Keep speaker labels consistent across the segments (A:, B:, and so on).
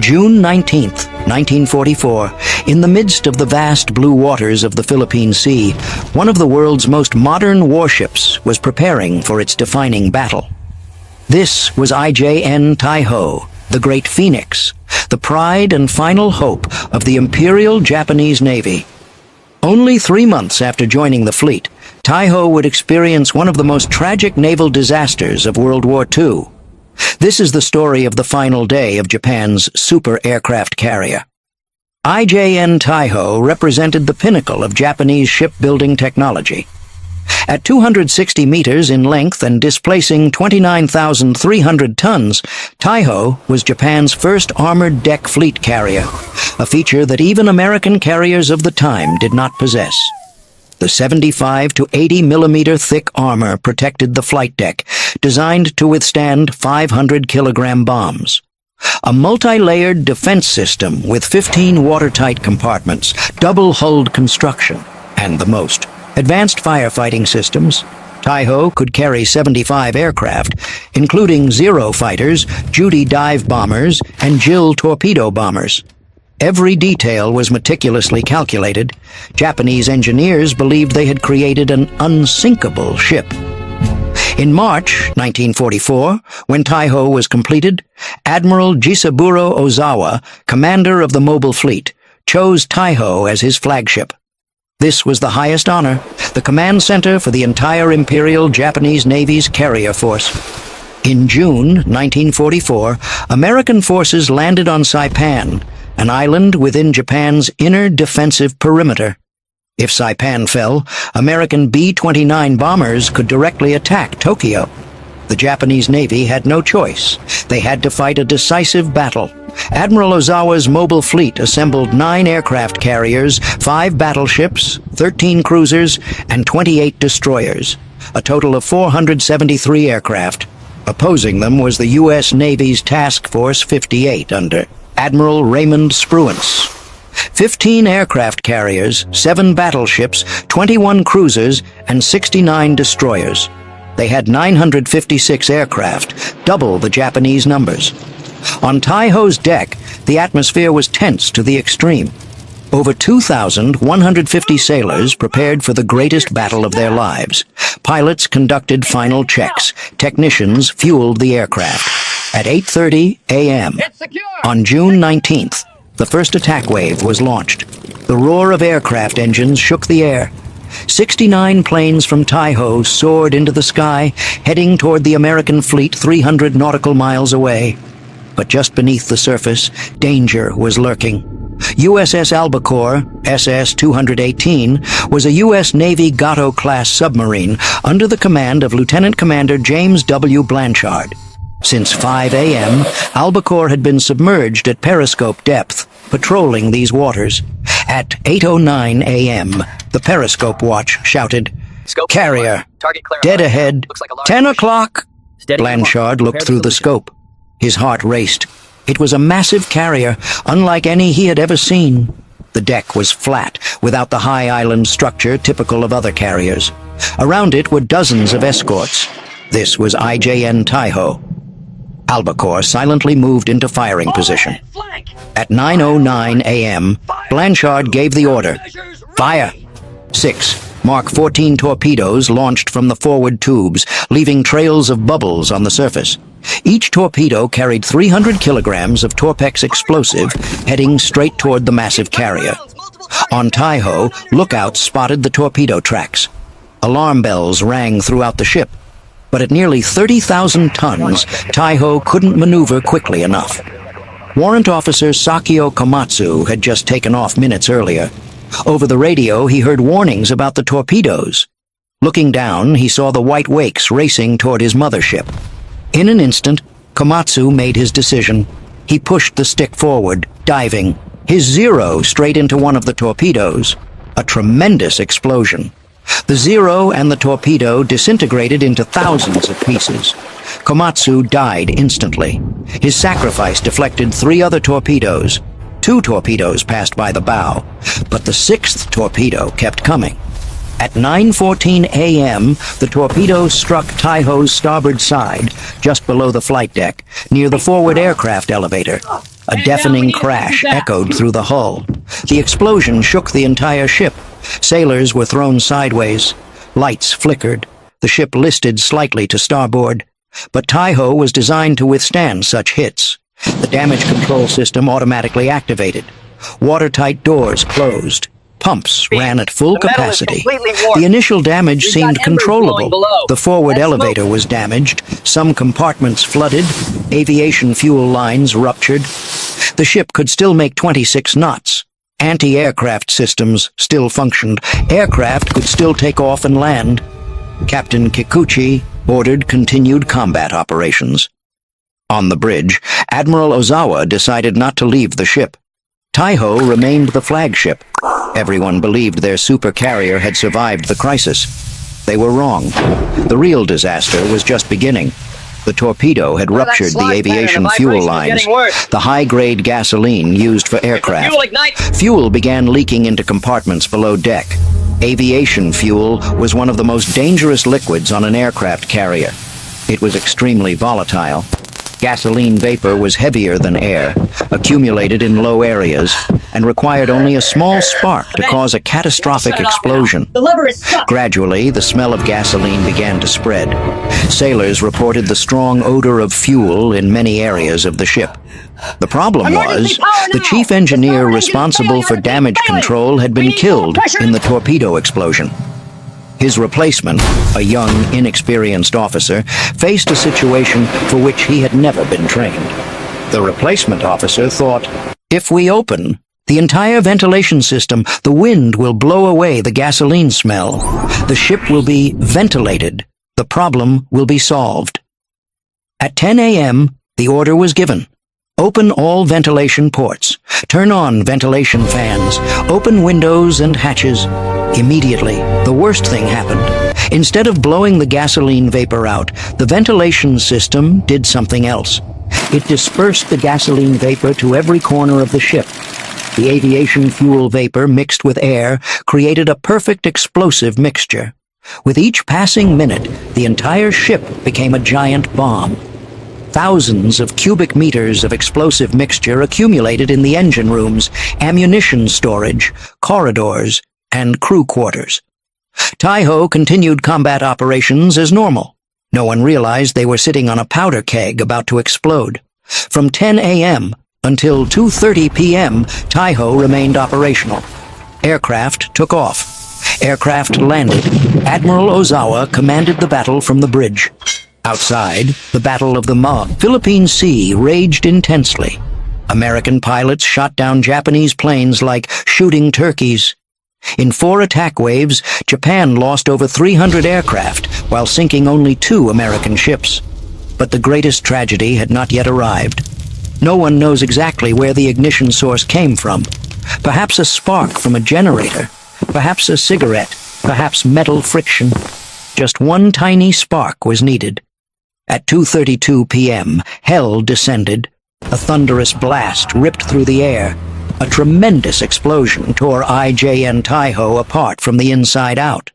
A: June 19th, 1944, in the midst of the vast blue waters of the Philippine Sea, one of the world's most modern warships was preparing for its defining battle. This was IJN Taiho, the Great Phoenix, the pride and final hope of the Imperial Japanese Navy. Only 3 months after joining the fleet, Taiho would experience one of the most tragic naval disasters of World War II. This is the story of the final day of Japan's super aircraft carrier. IJN Taiho represented the pinnacle of Japanese shipbuilding technology. At 260 meters in length and displacing 29,300 tons, Taiho was Japan's first armored deck fleet carrier, a feature that even American carriers of the time did not possess. The 75 to 80 millimeter thick armor protected the flight deck, designed to withstand 500-kilogram bombs. A multi-layered defense system with 15 watertight compartments, double-hulled construction, and the most advanced firefighting systems. Taiho could carry 75 aircraft, including Zero fighters, Judy dive bombers, and Jill torpedo bombers. Every detail was meticulously calculated. Japanese engineers believed they had created an unsinkable ship. In March 1944, when Taiho was completed, Admiral Jisaburo Ozawa, commander of the Mobile Fleet, chose Taiho as his flagship. This was the highest honor, the command center for the entire Imperial Japanese Navy's carrier force. In June 1944, American forces landed on Saipan, an island within Japan's inner defensive perimeter. If Saipan fell, American B-29 bombers could directly attack Tokyo. The Japanese Navy had no choice. They had to fight a decisive battle. Admiral Ozawa's Mobile Fleet assembled 9 aircraft carriers, 5 battleships, 13 cruisers, and 28 destroyers, a total of 473 aircraft. Opposing them was the U.S. Navy's Task Force 58 under Admiral Raymond Spruance. 15 aircraft carriers, 7 battleships, 21 cruisers, and 69 destroyers. They had 956 aircraft, double the Japanese numbers. On Taiho's deck, the atmosphere was tense to the extreme. Over 2,150 sailors prepared for the greatest battle of their lives. Pilots conducted final checks. Technicians fueled the aircraft. At 8:30 a.m. on June 19th, the first attack wave was launched. The roar of aircraft engines shook the air. 69 planes from Taiho soared into the sky, heading toward the American fleet 300 nautical miles away. But just beneath the surface, danger was lurking. USS Albacore, SS-218, was a U.S. Navy Gato-class submarine under the command of Lieutenant Commander James W. Blanchard. Since 5 a.m., Albacore had been submerged at periscope depth, patrolling these waters. At 8:09 a.m., the periscope watch shouted, "Carrier, dead ahead, 10 o'clock!" Blanchard looked through the scope. His heart raced. It was a massive carrier, unlike any he had ever seen. The deck was flat, without the high island structure typical of other carriers. Around it were dozens of escorts. This was IJN Taiho. Albacore silently moved into firing position. At 9:09 a.m., Blanchard gave the order, "Fire!" 6 Mark 14 torpedoes launched from the forward tubes, leaving trails of bubbles on the surface. Each torpedo carried 300 kilograms of Torpex explosive, heading straight toward the massive carrier. On Taiho, lookouts spotted the torpedo tracks. Alarm bells rang throughout the ship. But at nearly 30,000 tons, Taiho couldn't maneuver quickly enough. Warrant Officer Sakio Komatsu had just taken off minutes earlier. Over the radio, he heard warnings about the torpedoes. Looking down, he saw the white wakes racing toward his mothership. In an instant, Komatsu made his decision. He pushed the stick forward, diving, his Zero straight into one of the torpedoes. A tremendous explosion. The Zero and the torpedo disintegrated into thousands of pieces. Komatsu died instantly. His sacrifice deflected 3 other torpedoes. 2 torpedoes passed by the bow, but the 6th torpedo kept coming. At 9:14 a.m., the torpedo struck Taiho's starboard side, just below the flight deck, near the forward aircraft elevator. A deafening crash echoed through the hull. The explosion shook the entire ship. Sailors were thrown sideways. Lights flickered. The ship listed slightly to starboard. But Taiho was designed to withstand such hits. The damage control system automatically activated. Watertight doors closed. Pumps ran at full capacity. The initial damage seemed controllable. The forward elevator was damaged. Some compartments flooded. Aviation fuel lines ruptured. The ship could still make 26 knots. Anti-aircraft systems still functioned. Aircraft could still take off and land. Captain Kikuchi ordered continued combat operations. On the bridge, Admiral Ozawa decided not to leave the ship. Taiho remained the flagship. Everyone believed their supercarrier had survived the crisis. They were wrong. The real disaster was just beginning. The Torpedo had ruptured the aviation fuel lines, the high-grade gasoline used for aircraft. Fuel began leaking into compartments below deck. Aviation fuel was one of the most dangerous liquids on an aircraft carrier. It was extremely volatile. Gasoline vapor was heavier than air, accumulated in low areas, and required only a small spark to cause a catastrophic explosion. Gradually, the smell of gasoline began to spread. Sailors reported the strong odor of fuel in many areas of the ship. The problem was, the chief engineer responsible for damage control had been killed in the torpedo explosion. His replacement, a young, inexperienced officer, faced a situation for which he had never been trained. The replacement officer thought, if we open the entire ventilation system, the wind will blow away the gasoline smell. The ship will be ventilated. The problem will be solved. At 10 a.m., the order was given. Open all ventilation ports. Turn on ventilation fans. Open windows and hatches. Immediately, the worst thing happened. Instead of blowing the gasoline vapor out, the ventilation system did something else. It dispersed the gasoline vapor to every corner of the ship. The aviation fuel vapor mixed with air created a perfect explosive mixture. With each passing minute, the entire ship became a giant bomb. Thousands of cubic meters of explosive mixture accumulated in the engine rooms, ammunition storage, corridors, and crew quarters. Taiho continued combat operations as normal. No one realized they were sitting on a powder keg about to explode. From 10 a.m. until 2:30 p.m., Taiho remained operational. Aircraft took off. Aircraft landed. Admiral Ozawa commanded the battle from the bridge. Outside, the Battle of the Philippine Sea raged intensely. American pilots shot down Japanese planes like shooting turkeys. In 4 attack waves, Japan lost over 300 aircraft while sinking only 2 American ships. But the greatest tragedy had not yet arrived. No one knows exactly where the ignition source came from. Perhaps a spark from a generator, perhaps a cigarette, perhaps metal friction. Just one tiny spark was needed. At 2:32 p.m., hell descended. A thunderous blast ripped through the air. A tremendous explosion tore IJN Taiho apart from the inside out.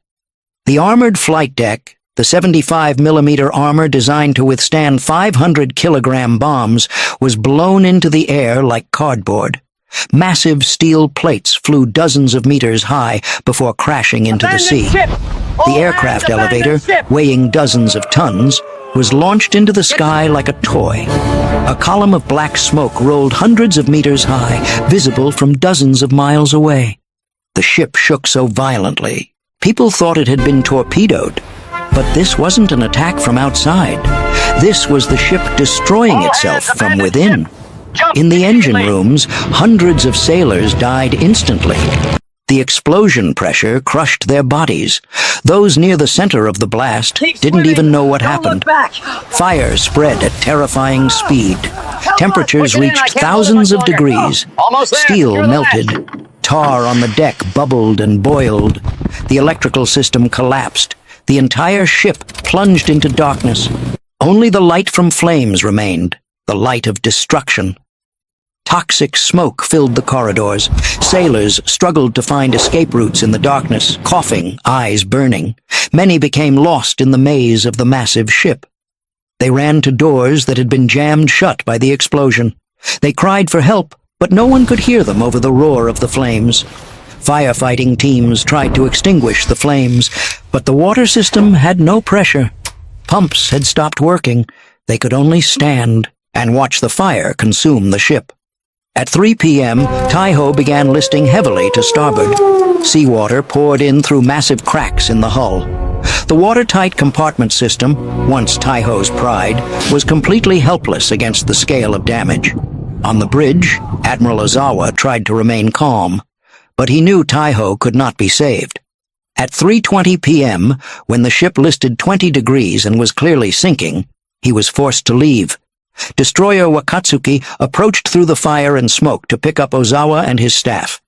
A: The armored flight deck, the 75mm armor designed to withstand 500-kilogram bombs, was blown into the air like cardboard. Massive steel plates flew dozens of meters high before crashing into the sea. The aircraft elevator, weighing dozens of tons, was launched into the sky like a toy. A column of black smoke rolled hundreds of meters high, visible from dozens of miles away. The ship shook so violently, people thought it had been torpedoed. But this wasn't an attack from outside. This was the ship destroying itself from within. In the engine rooms, hundreds of sailors died instantly. The explosion pressure crushed their bodies. Those near the center of the blast didn't even know what happened. Fire spread at terrifying speed. Temperatures reached thousands of degrees. Steel melted. Tar on the deck bubbled and boiled. The electrical system collapsed. The entire ship plunged into darkness. Only the light from flames remained, the light of destruction. Toxic smoke filled the corridors. Sailors struggled to find escape routes in the darkness, coughing, eyes burning. Many became lost in the maze of the massive ship. They ran to doors that had been jammed shut by the explosion. They cried for help, but no one could hear them over the roar of the flames. Firefighting teams tried to extinguish the flames, but the water system had no pressure. Pumps had stopped working. They could only stand and watch the fire consume the ship. At 3 p.m., Taiho began listing heavily to starboard. Seawater poured in through massive cracks in the hull. The watertight compartment system, once Taiho's pride, was completely helpless against the scale of damage. On the bridge, Admiral Ozawa tried to remain calm, but he knew Taiho could not be saved. At 3:20 p.m., when the ship listed 20 degrees and was clearly sinking, he was forced to leave. Destroyer Wakatsuki approached through the fire and smoke to pick up Ozawa and his staff.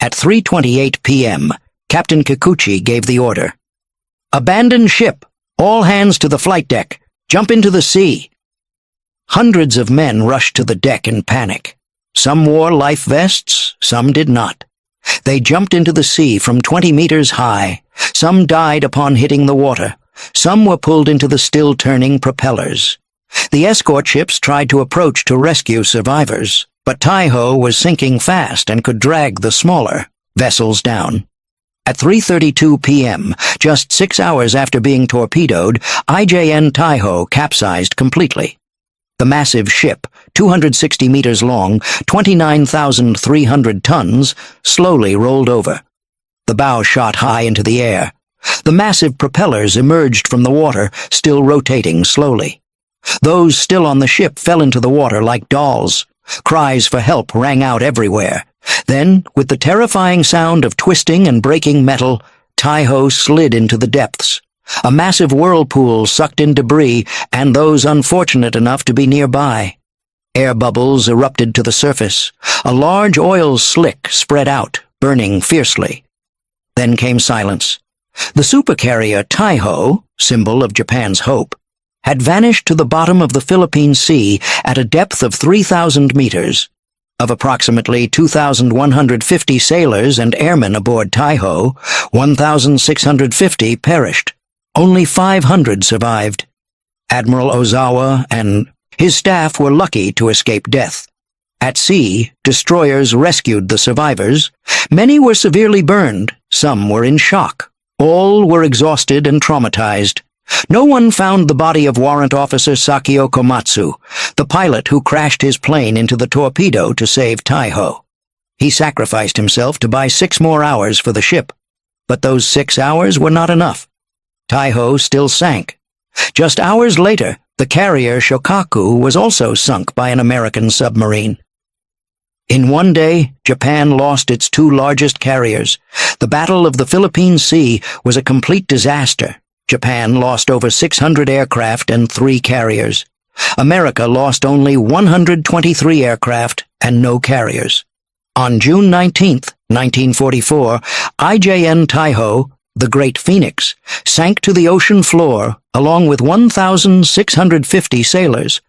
A: At 3:28 p.m., Captain Kikuchi gave the order. "Abandon ship! All hands to the flight deck! Jump into the sea!" Hundreds of men rushed to the deck in panic. Some wore life vests, some did not. They jumped into the sea from 20 meters high. Some died upon hitting the water. Some were pulled into the still-turning propellers. The escort ships tried to approach to rescue survivors, but Taiho was sinking fast and could drag the smaller vessels down. At 3:32 p.m., just 6 hours after being torpedoed, IJN Taiho capsized completely. The massive ship, 260 meters long, 29,300 tons, slowly rolled over. The bow shot high into the air. The massive propellers emerged from the water, still rotating slowly. Those still on the ship fell into the water like dolls. Cries for help rang out everywhere. Then, with the terrifying sound of twisting and breaking metal, Taiho slid into the depths. A massive whirlpool sucked in debris and those unfortunate enough to be nearby. Air bubbles erupted to the surface. A large oil slick spread out, burning fiercely. Then came silence. The supercarrier Taiho, symbol of Japan's hope, had vanished to the bottom of the Philippine Sea at a depth of 3,000 meters. Of approximately 2,150 sailors and airmen aboard Taiho, 1,650 perished. Only 500 survived. Admiral Ozawa and his staff were lucky to escape death. At sea, destroyers rescued the survivors. Many were severely burned, some were in shock. All were exhausted and traumatized. No one found the body of Warrant Officer Sakio Komatsu, the pilot who crashed his plane into the Torpedo to save Taiho. He sacrificed himself to buy 6 more hours for the ship, but those 6 hours were not enough. Taiho still sank. Just hours later, the carrier Shokaku was also sunk by an American submarine. In one day, Japan lost its 2 largest carriers. The Battle of the Philippine Sea was a complete disaster. Japan lost over 600 aircraft and 3 carriers. America lost only 123 aircraft and no carriers. On June 19, 1944, IJN Taiho, the Great Phoenix, sank to the ocean floor along with 1,650 sailors.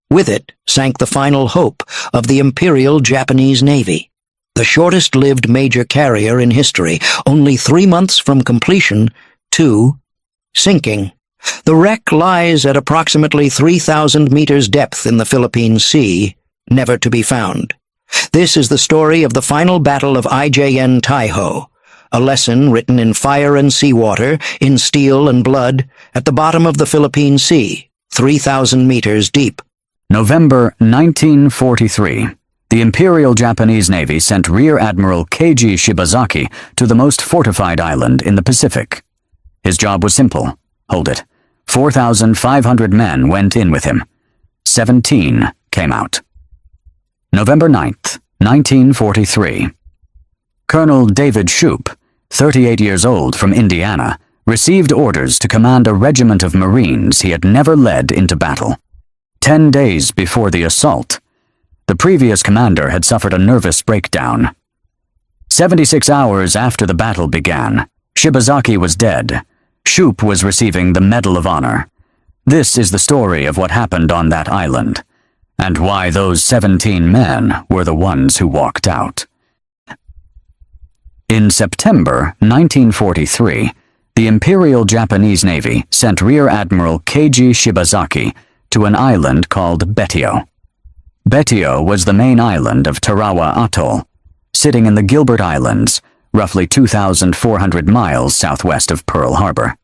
A: With it sank the final hope of the Imperial Japanese Navy. The shortest-lived major carrier in history, only 3 months from completion, sinking. The wreck lies at approximately 3,000 meters depth in the Philippine Sea, never to be found. This is the story of the final battle of IJN Taiho, a lesson written in fire and seawater, in steel and blood, at the bottom of the Philippine Sea, 3,000 meters deep.
B: November 1943. The Imperial Japanese Navy sent Rear Admiral Keiji Shibazaki to the most fortified island in the Pacific. His job was simple. Hold it. 4,500 men went in with him. 17 came out. November 9th, 1943. Colonel David Shoup, 38 years old from Indiana, received orders to command a regiment of Marines he had never led into battle. 10 days before the assault, the previous commander had suffered a nervous breakdown. 76 hours after the battle began, Shibazaki was dead. Shoup was receiving the Medal of Honor. This is the story of what happened on that island, and why those 17 men were the ones who walked out. In September 1943, the Imperial Japanese Navy sent Rear Admiral Keiji Shibazaki to an island called Betio. Betio was the main island of Tarawa Atoll, sitting in the Gilbert Islands, roughly 2,400 miles southwest of Pearl Harbor.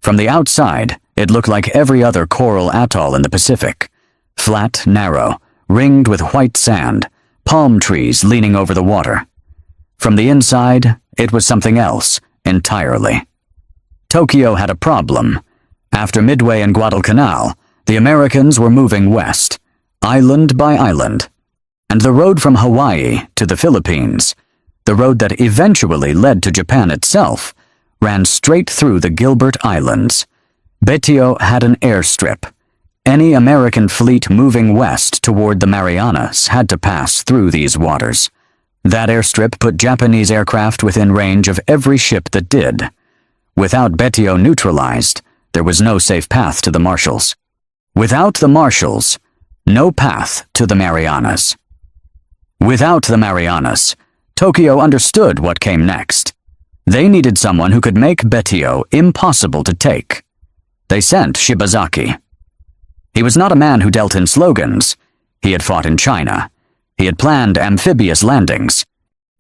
B: From the outside, it looked like every other coral atoll in the Pacific. Flat, narrow, ringed with white sand, palm trees leaning over the water. From the inside, it was something else entirely. Tokyo had a problem. After Midway and Guadalcanal, the Americans were moving west, island by island. And the road from Hawaii to the Philippines, the road that eventually led to Japan itself, ran straight through the Gilbert Islands. Betio had an airstrip. Any American fleet moving west toward the Marianas had to pass through these waters. That airstrip put Japanese aircraft within range of every ship that did. Without Betio neutralized, there was no safe path to the Marshalls. Without the Marshalls, no path to the Marianas. Without the Marianas, Tokyo understood what came next. They needed someone who could make Betio impossible to take. They sent Shibazaki. He was not a man who dealt in slogans. He had fought in China. He had planned amphibious landings.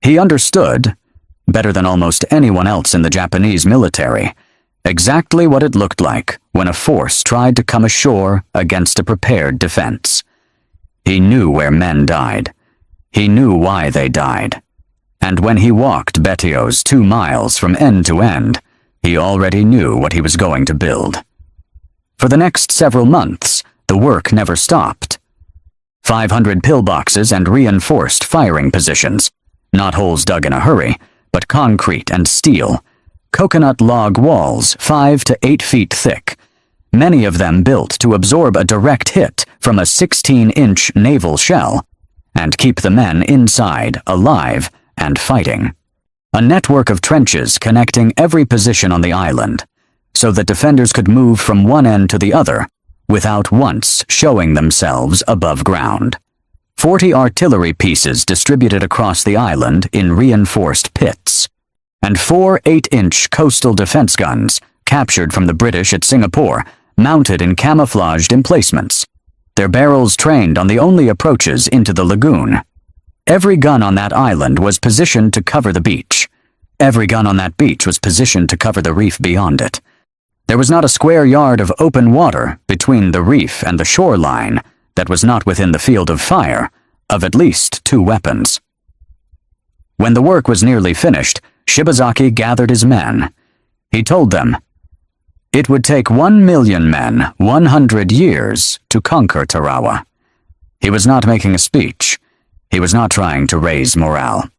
B: He understood, better than almost anyone else in the Japanese military, exactly what it looked like when a force tried to come ashore against a prepared defense. He knew where men died. He knew why they died. And when he walked Betio's 2 miles from end to end, he already knew what he was going to build. For the next several months, the work never stopped. 500 pillboxes and reinforced firing positions, not holes dug in a hurry, but concrete and steel, coconut log walls 5 to 8 feet thick, many of them built to absorb a direct hit from a 16-inch naval shell and keep the men inside alive and fighting. A network of trenches connecting every position on the island, so that defenders could move from one end to the other without once showing themselves above ground. 40 artillery pieces distributed across the island in reinforced pits, and 4 8-inch coastal defense guns captured from the British at Singapore, mounted in camouflaged emplacements, their barrels trained on the only approaches into the lagoon. Every gun on that island was positioned to cover the beach. Every gun on that beach was positioned to cover the reef beyond it. There was not a square yard of open water between the reef and the shoreline that was not within the field of fire of at least 2 weapons. When the work was nearly finished, Shibazaki gathered his men. He told them, it would take 1 million men 100 years to conquer Tarawa. He was not making a speech. He was not trying to raise morale.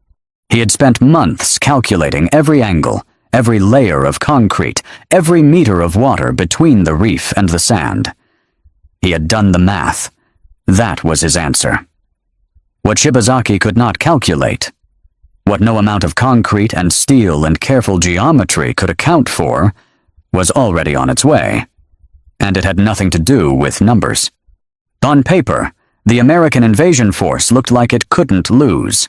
B: He had spent months calculating every angle, every layer of concrete, every meter of water between the reef and the sand. He had done the math. That was his answer. What Shibazaki could not calculate, what no amount of concrete and steel and careful geometry could account for, was already on its way, and it had nothing to do with numbers. On paper, the American invasion force looked like it couldn't lose.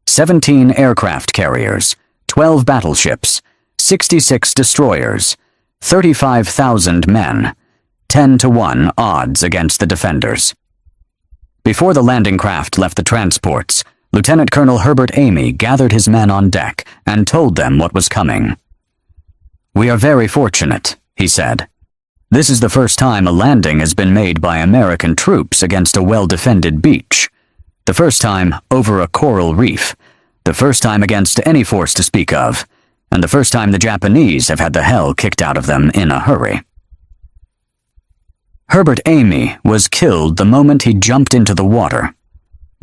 B: 17 aircraft carriers, 12 battleships, 66 destroyers, 35,000 men, 10-to-1 odds against the defenders. Before the landing craft left the transports, Lieutenant Colonel Herbert Amy gathered his men on deck and told them what was coming. We are very fortunate, he said. This is the first time a landing has been made by American troops against a well-defended beach. The first time over a coral reef. The first time against any force to speak of. And the first time the Japanese have had the hell kicked out of them in a hurry. Herbert Amy was killed the moment he jumped into the water.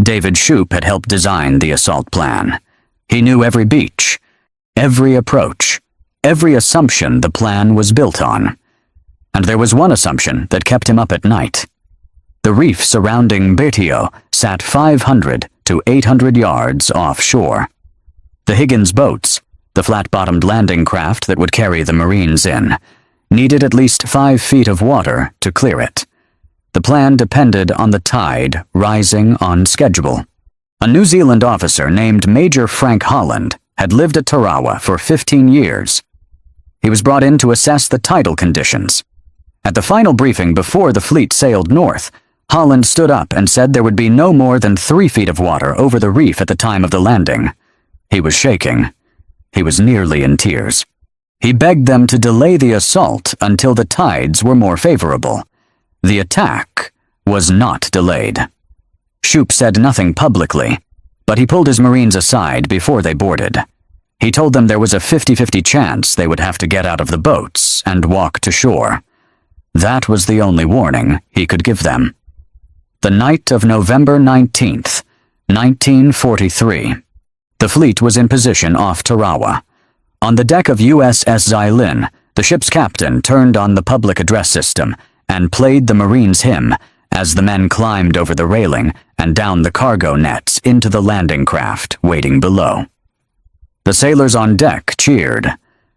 B: David Shoup had helped design the assault plan. He knew every beach, every approach, every assumption the plan was built on. And there was one assumption that kept him up at night. The reef surrounding Betio sat 500 to 800 yards offshore. The Higgins boats, the flat-bottomed landing craft that would carry the Marines in, needed at least 5 feet of water to clear it. The plan depended on the tide rising on schedule. A New Zealand officer named Major Frank Holland had lived at Tarawa for 15 years. He was brought in to assess the tidal conditions. At the final briefing before the fleet sailed north, Holland stood up and said there would be no more than 3 feet of water over the reef at the time of the landing. He was shaking. He was nearly in tears. He begged them to delay the assault until the tides were more favorable. The attack was not delayed. Shoup said nothing publicly, but he pulled his Marines aside before they boarded. He told them there was a 50-50 chance they would have to get out of the boats and walk to shore. That was the only warning he could give them. The night of November 19th, 1943. The fleet was in position off Tarawa. On the deck of USS Xilin, the ship's captain turned on the public address system and played the Marines' hymn as the men climbed over the railing and down the cargo nets into the landing craft waiting below. The sailors on deck cheered.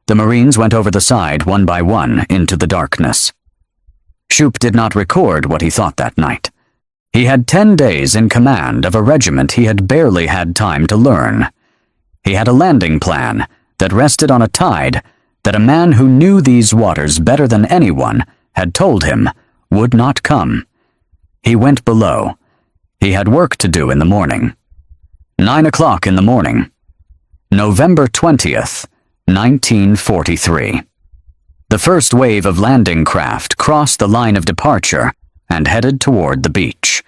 B: The Marines went over the side one by one into the darkness. Shoup did not record what he thought that night. He had 10 days in command of a regiment he had barely had time to learn. He had a landing plan that rested on a tide that a man who knew these waters better than anyone had told him would not come. He went below. He had work to do in the morning. 9 o'clock in the morning. November 20th, 1943. The first wave of landing craft crossed the line of departure and headed toward the beach.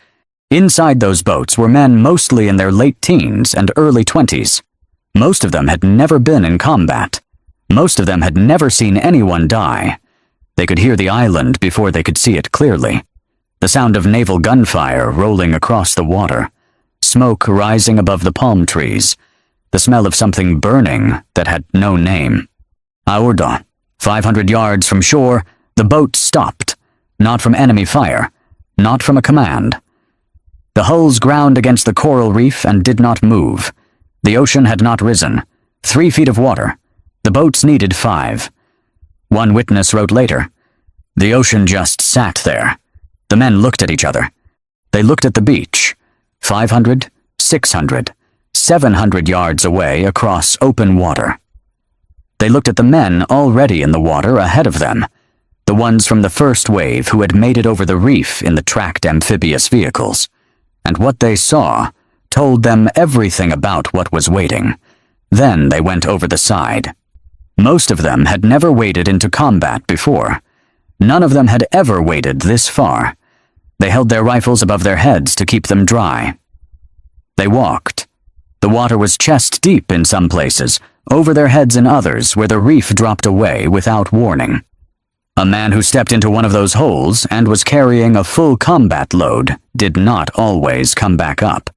B: Inside those boats were men mostly in their late teens and early 20s. Most of them had never been in combat. Most of them had never seen anyone die. They could hear the island before they could see it clearly. The sound of naval gunfire rolling across the water. Smoke rising above the palm trees. The smell of something burning that had no name. Aorda, 500 yards from shore, the boat stopped. Not from enemy fire. Not from a command. The hulls ground against the coral reef and did not move. The ocean had not risen. 3 feet of water. The boats needed 5. One witness wrote later, "The ocean just sat there." The men looked at each other. They looked at the beach. 500, 600, 700 yards away across open water. They looked at the men already in the water ahead of them, the ones from the first wave who had made it over the reef in the tracked amphibious vehicles. And what they saw told them everything about what was waiting. Then they went over the side. Most of them had never waded into combat before. None of them had ever waded this far. They held their rifles above their heads to keep them dry. They walked. The water was chest deep in some places, over their heads in others where the reef dropped away without warning. A man who stepped into one of those holes and was carrying a full combat load did not always come back up.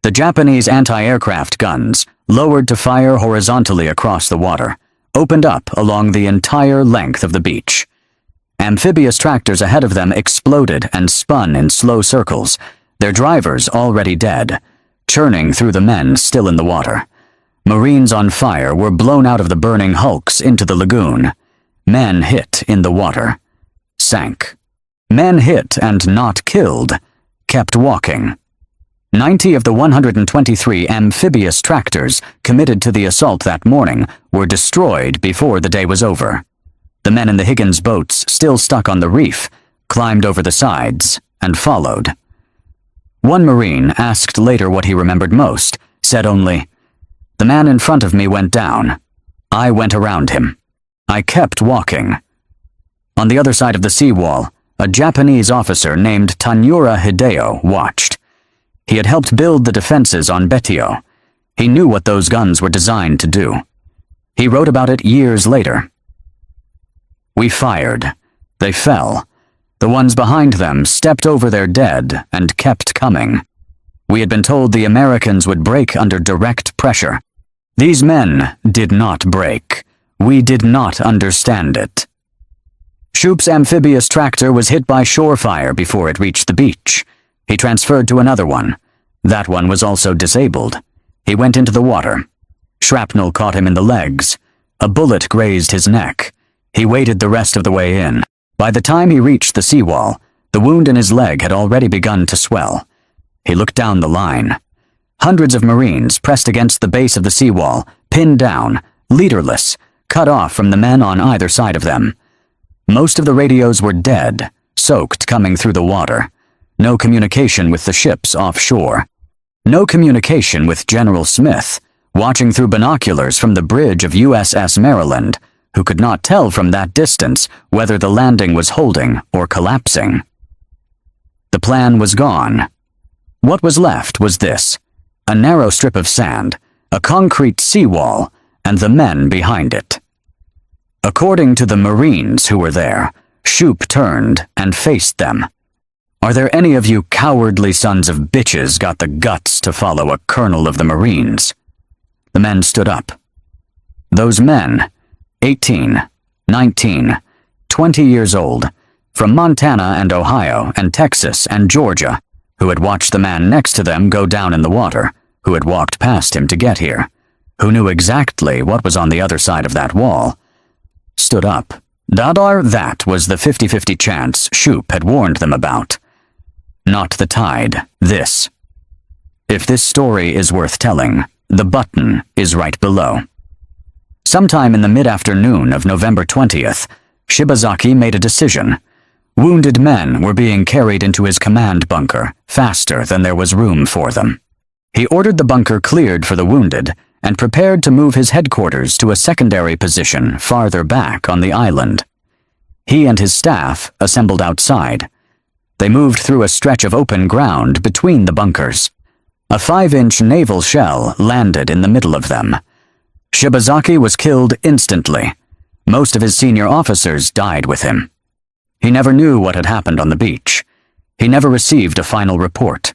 B: The Japanese anti-aircraft guns, lowered to fire horizontally across the water, opened up along the entire length of the beach. Amphibious tractors ahead of them exploded and spun in slow circles, their drivers already dead, churning through the men still in the water. Marines on fire were blown out of the burning hulks into the lagoon. Men hit in the water. Sank. Men hit and not killed. Kept walking. 90 of the 123 amphibious tractors committed to the assault that morning were destroyed before the day was over. The men in the Higgins boats, still stuck on the reef, climbed over the sides and followed. One Marine, asked later what he remembered most, said only, "The man in front of me went down. I went around him. I kept walking." On the other side of the seawall, a Japanese officer named Tanura Hideo watched. He had helped build the defenses on Betio. He knew what those guns were designed to do. He wrote about it years later. "We fired. They fell. The ones behind them stepped over their dead and kept coming. We had been told the Americans would break under direct pressure. These men did not break. We did not understand it." Shoup's amphibious tractor was hit by shore fire before it reached the beach. He transferred to another one. That one was also disabled. He went into the water. Shrapnel caught him in the legs. A bullet grazed his neck. He waded the rest of the way in. By the time he reached the seawall, the wound in his leg had already begun to swell. He looked down the line. Hundreds of Marines pressed against the base of the seawall, pinned down, leaderless, cut off from the men on either side of them. Most of the radios were dead, soaked coming through the water. No communication with the ships offshore. No communication with General Smith, watching through binoculars from the bridge of USS Maryland, who could not tell from that distance whether the landing was holding or collapsing. The plan was gone. What was left was this: a narrow strip of sand, a concrete seawall, and the men behind it. According to the Marines who were there, Shoup turned and faced them. "Are there any of you cowardly sons of bitches got the guts to follow a colonel of the Marines?" The men stood up. Those men, 18, 19, 20 years old, from Montana and Ohio and Texas and Georgia, who had watched the man next to them go down in the water, who had walked past him to get here, who knew exactly what was on the other side of that wall, stood up. That was the 50-50 chance Shoup had warned them about. Not the tide, this. If this story is worth telling, the button is right below. Sometime in the mid-afternoon of November 20th, Shibazaki made a decision. Wounded men were being carried into his command bunker faster than there was room for them. He ordered the bunker cleared for the wounded and prepared to move his headquarters to a secondary position farther back on the island. He and his staff assembled outside. They moved through a stretch of open ground between the bunkers. A 5-inch naval shell landed in the middle of them. Shibazaki was killed instantly. Most of his senior officers died with him. He never knew what had happened on the beach. He never received a final report.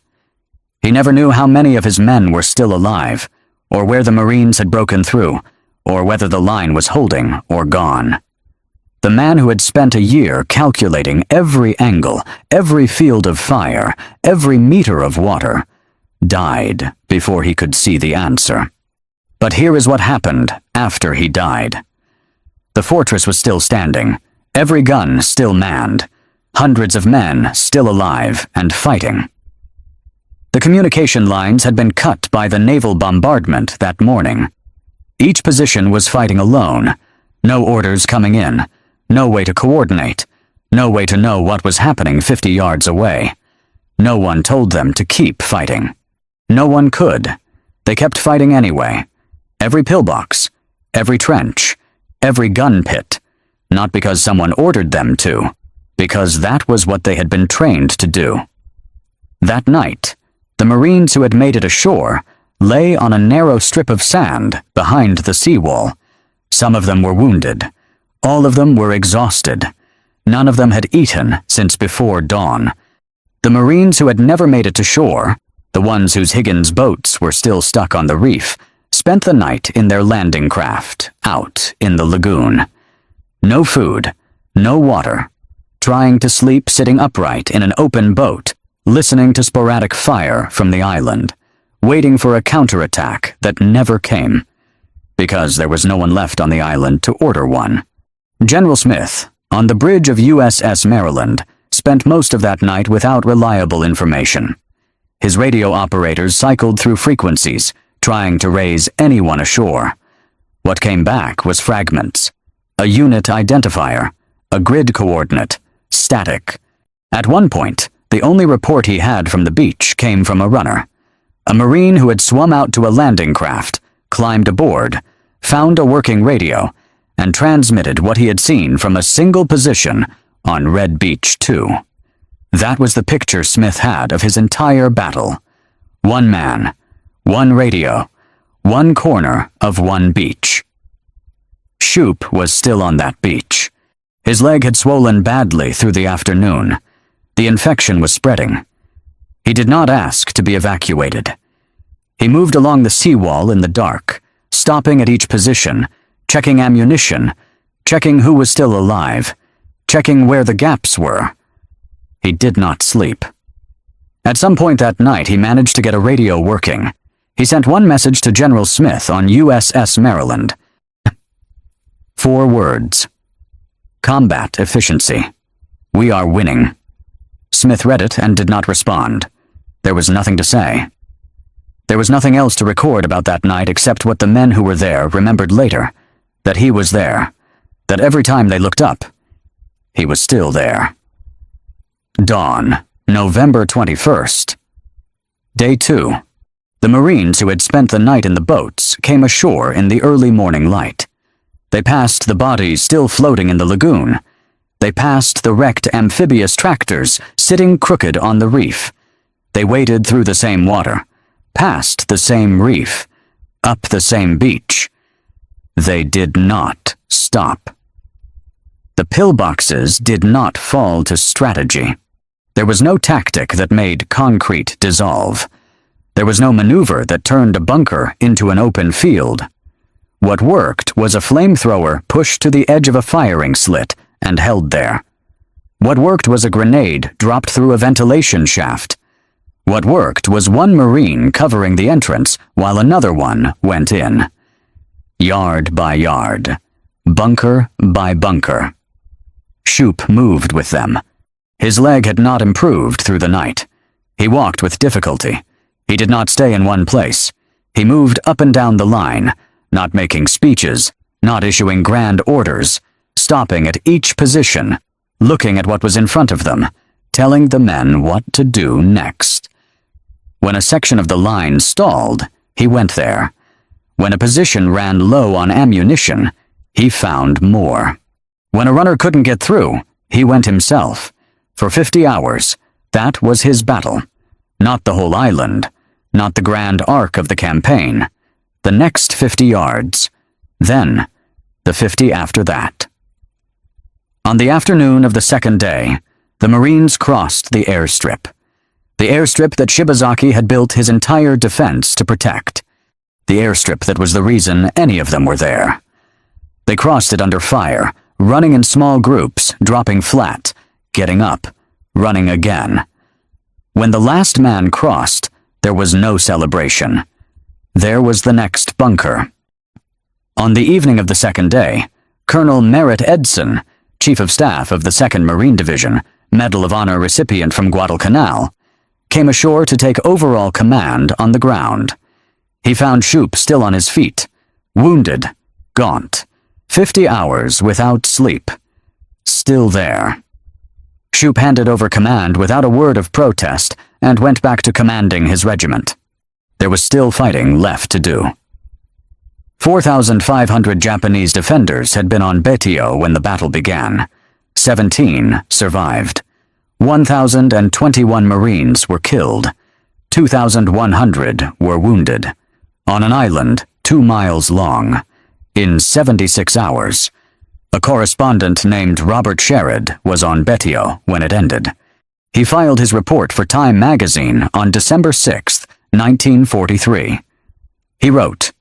B: He never knew how many of his men were still alive, or where the Marines had broken through, or whether the line was holding or gone. The man who had spent a year calculating every angle, every field of fire, every meter of water, died before he could see the answer. But here is what happened after he died. The fortress was still standing, every gun still manned, hundreds of men still alive and fighting. The communication lines had been cut by the naval bombardment that morning. Each position was fighting alone, no orders coming in, no way to coordinate, no way to know what was happening 50 yards away. No one told them to keep fighting. No one could. They kept fighting anyway. Every pillbox, every trench, every gun pit, not because someone ordered them to, because that was what they had been trained to do. That night, the Marines who had made it ashore lay on a narrow strip of sand behind the seawall. Some of them were wounded. All of them were exhausted. None of them had eaten since before dawn. The Marines who had never made it to shore, the ones whose Higgins boats were still stuck on the reef, spent the night in their landing craft, out in the lagoon. No food, no water, trying to sleep sitting upright in an open boat, listening to sporadic fire from the island, waiting for a counterattack that never came, because there was no one left on the island to order one. General Smith, on the bridge of USS Maryland, spent most of that night without reliable information. His radio operators cycled through frequencies, trying to raise anyone ashore. What came back was fragments, a unit identifier, a grid coordinate, static. At one point, the only report he had from the beach came from a runner. A Marine who had swum out to a landing craft, climbed aboard, found a working radio, and transmitted what he had seen from a single position on Red Beach 2. That was the picture Smith had of his entire battle. One man, one radio, one corner of one beach. Shoup was still on that beach. His leg had swollen badly through the afternoon. The infection was spreading. He did not ask to be evacuated. He moved along the seawall in the dark, stopping at each position, checking ammunition, checking who was still alive, checking where the gaps were. He did not sleep. At some point that night, he managed to get a radio working. He sent one message to General Smith on USS Maryland. 4 words. Combat efficiency. We are winning. Smith read it and did not respond. There was nothing to say. There was nothing else to record about that night except what the men who were there remembered later, that he was there, that every time they looked up, he was still there. Dawn, November 21st. Day 2. The Marines who had spent the night in the boats came ashore in the early morning light. They passed the bodies still floating in the lagoon. They passed the wrecked amphibious tractors sitting crooked on the reef. They waded through the same water, past the same reef, up the same beach. They did not stop. The pillboxes did not fall to strategy. There was no tactic that made concrete dissolve. There was no maneuver that turned a bunker into an open field. What worked was a flamethrower pushed to the edge of a firing slit and held there. What worked was a grenade dropped through a ventilation shaft. What worked was one Marine covering the entrance while another one went in. Yard by yard, bunker by bunker. Shoup moved with them. His leg had not improved through the night. He walked with difficulty. He did not stay in one place. He moved up and down the line, not making speeches, not issuing grand orders, stopping at each position, looking at what was in front of them, telling the men what to do next. When a section of the line stalled, he went there. When a position ran low on ammunition, he found more. When a runner couldn't get through, he went himself. For 50 hours, that was his battle. Not the whole island, not the grand arc of the campaign. The next 50 yards, then the 50 after that. On the afternoon of the second day, the Marines crossed the airstrip. The airstrip that Shibazaki had built his entire defense to protect. The airstrip that was the reason any of them were there. They crossed it under fire, running in small groups, dropping flat, getting up, running again. When the last man crossed, there was no celebration. There was the next bunker. On the evening of the second day, Colonel Merritt Edson, Chief of Staff of the 2nd Marine Division, Medal of Honor recipient from Guadalcanal, came ashore to take overall command on the ground. He found Shoup still on his feet, wounded, gaunt, 50 hours without sleep. Still there. Shoup handed over command without a word of protest and went back to commanding his regiment. There was still fighting left to do. 4,500 Japanese defenders had been on Betio when the battle began. 17 survived. 1,021 Marines were killed. 2,100 were wounded. On an island 2 miles long. In 76 hours. A correspondent named Robert Sherrod was on Betio when it ended. He filed his report for Time magazine on December 6, 1943. He wrote,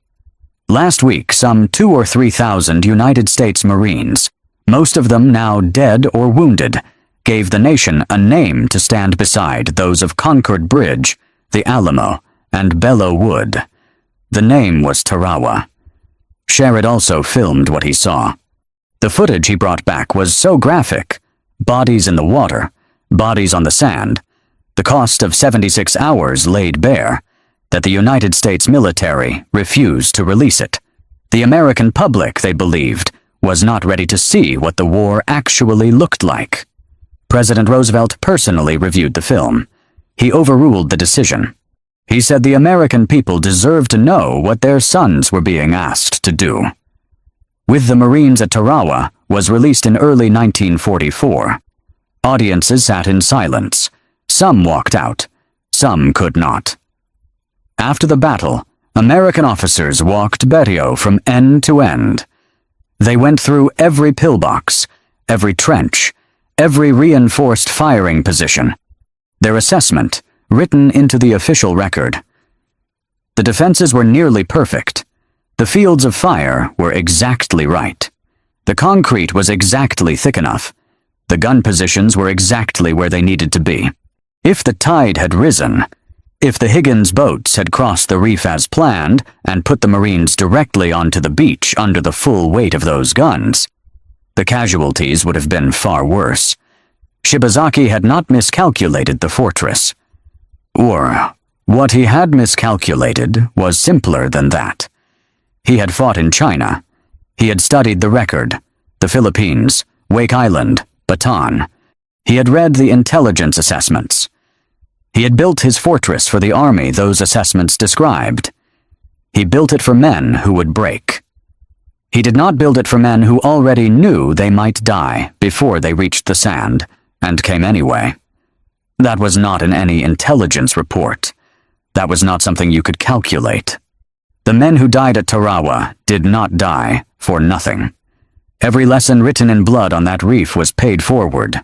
B: "Last week, some 2,000 or 3,000 United States Marines, most of them now dead or wounded, gave the nation a name to stand beside those of Concord Bridge, the Alamo, and Belleau Wood. The name was Tarawa." Sherrod also filmed what he saw. The footage he brought back was so graphic, bodies in the water, bodies on the sand, the cost of 76 hours laid bare, that the United States military refused to release it. The American public, they believed, was not ready to see what the war actually looked like. President Roosevelt personally reviewed the film. He overruled the decision. He said the American people deserved to know what their sons were being asked to do. With the Marines at Tarawa was released in early 1944. Audiences sat in silence. Some walked out. Some could not. After the battle, American officers walked Betio from end to end. They went through every pillbox, every trench, every reinforced firing position. Their assessment, written into the official record. The defenses were nearly perfect. The fields of fire were exactly right. The concrete was exactly thick enough. The gun positions were exactly where they needed to be. If the tide had risen, if the Higgins boats had crossed the reef as planned and put the Marines directly onto the beach under the full weight of those guns, the casualties would have been far worse. Shibazaki had not miscalculated the fortress. Or, what he had miscalculated was simpler than that. He had fought in China. He had studied the record, the Philippines, Wake Island, Bataan. He had read the intelligence assessments. He had built his fortress for the army those assessments described. He built it for men who would break. He did not build it for men who already knew they might die before they reached the sand, and came anyway. That was not in any intelligence report. That was not something you could calculate. The men who died at Tarawa did not die for nothing. Every lesson written in blood on that reef was paid forward.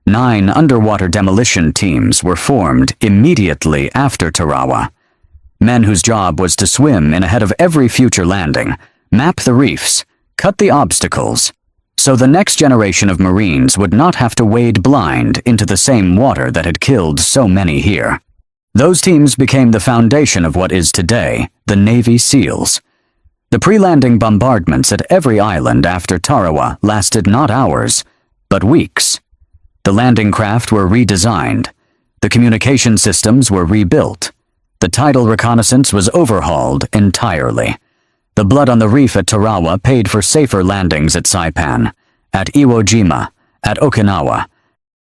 B: 9 underwater demolition teams were formed immediately after Tarawa. Men whose job was to swim in ahead of every future landing, map the reefs, cut the obstacles, so the next generation of Marines would not have to wade blind into the same water that had killed so many here. Those teams became the foundation of what is today the Navy SEALs. The pre-landing bombardments at every island after Tarawa lasted not hours, but weeks. The landing craft were redesigned. The communication systems were rebuilt. The tidal reconnaissance was overhauled entirely. The blood on the reef at Tarawa paid for safer landings at Saipan, at Iwo Jima, at Okinawa.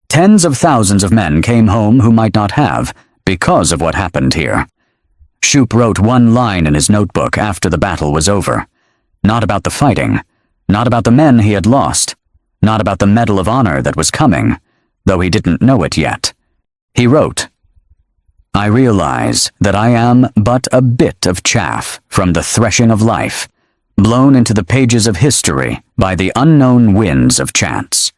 B: Tens of thousands of men came home who might not have, because of what happened here. Shoup wrote one line in his notebook after the battle was over. Not about the fighting, not about the men he had lost, not about the Medal of Honor that was coming, though he didn't know it yet. He wrote, "I realize that I am but a bit of chaff from the threshing of life, blown into the pages of history by the unknown winds of chance.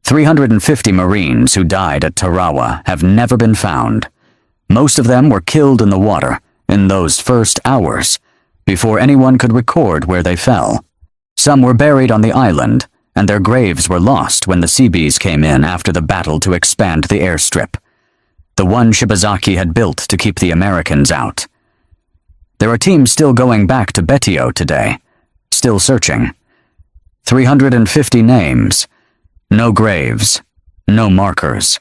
B: 350 Marines who died at Tarawa have never been found. Most of them were killed in the water in those first hours, before anyone could record where they fell. Some were buried on the island, and their graves were lost when the Seabees came in after the battle to expand the airstrip. The one Shibazaki had built to keep the Americans out. There are teams still going back to Betio today, still searching. 350 names, no graves, no markers.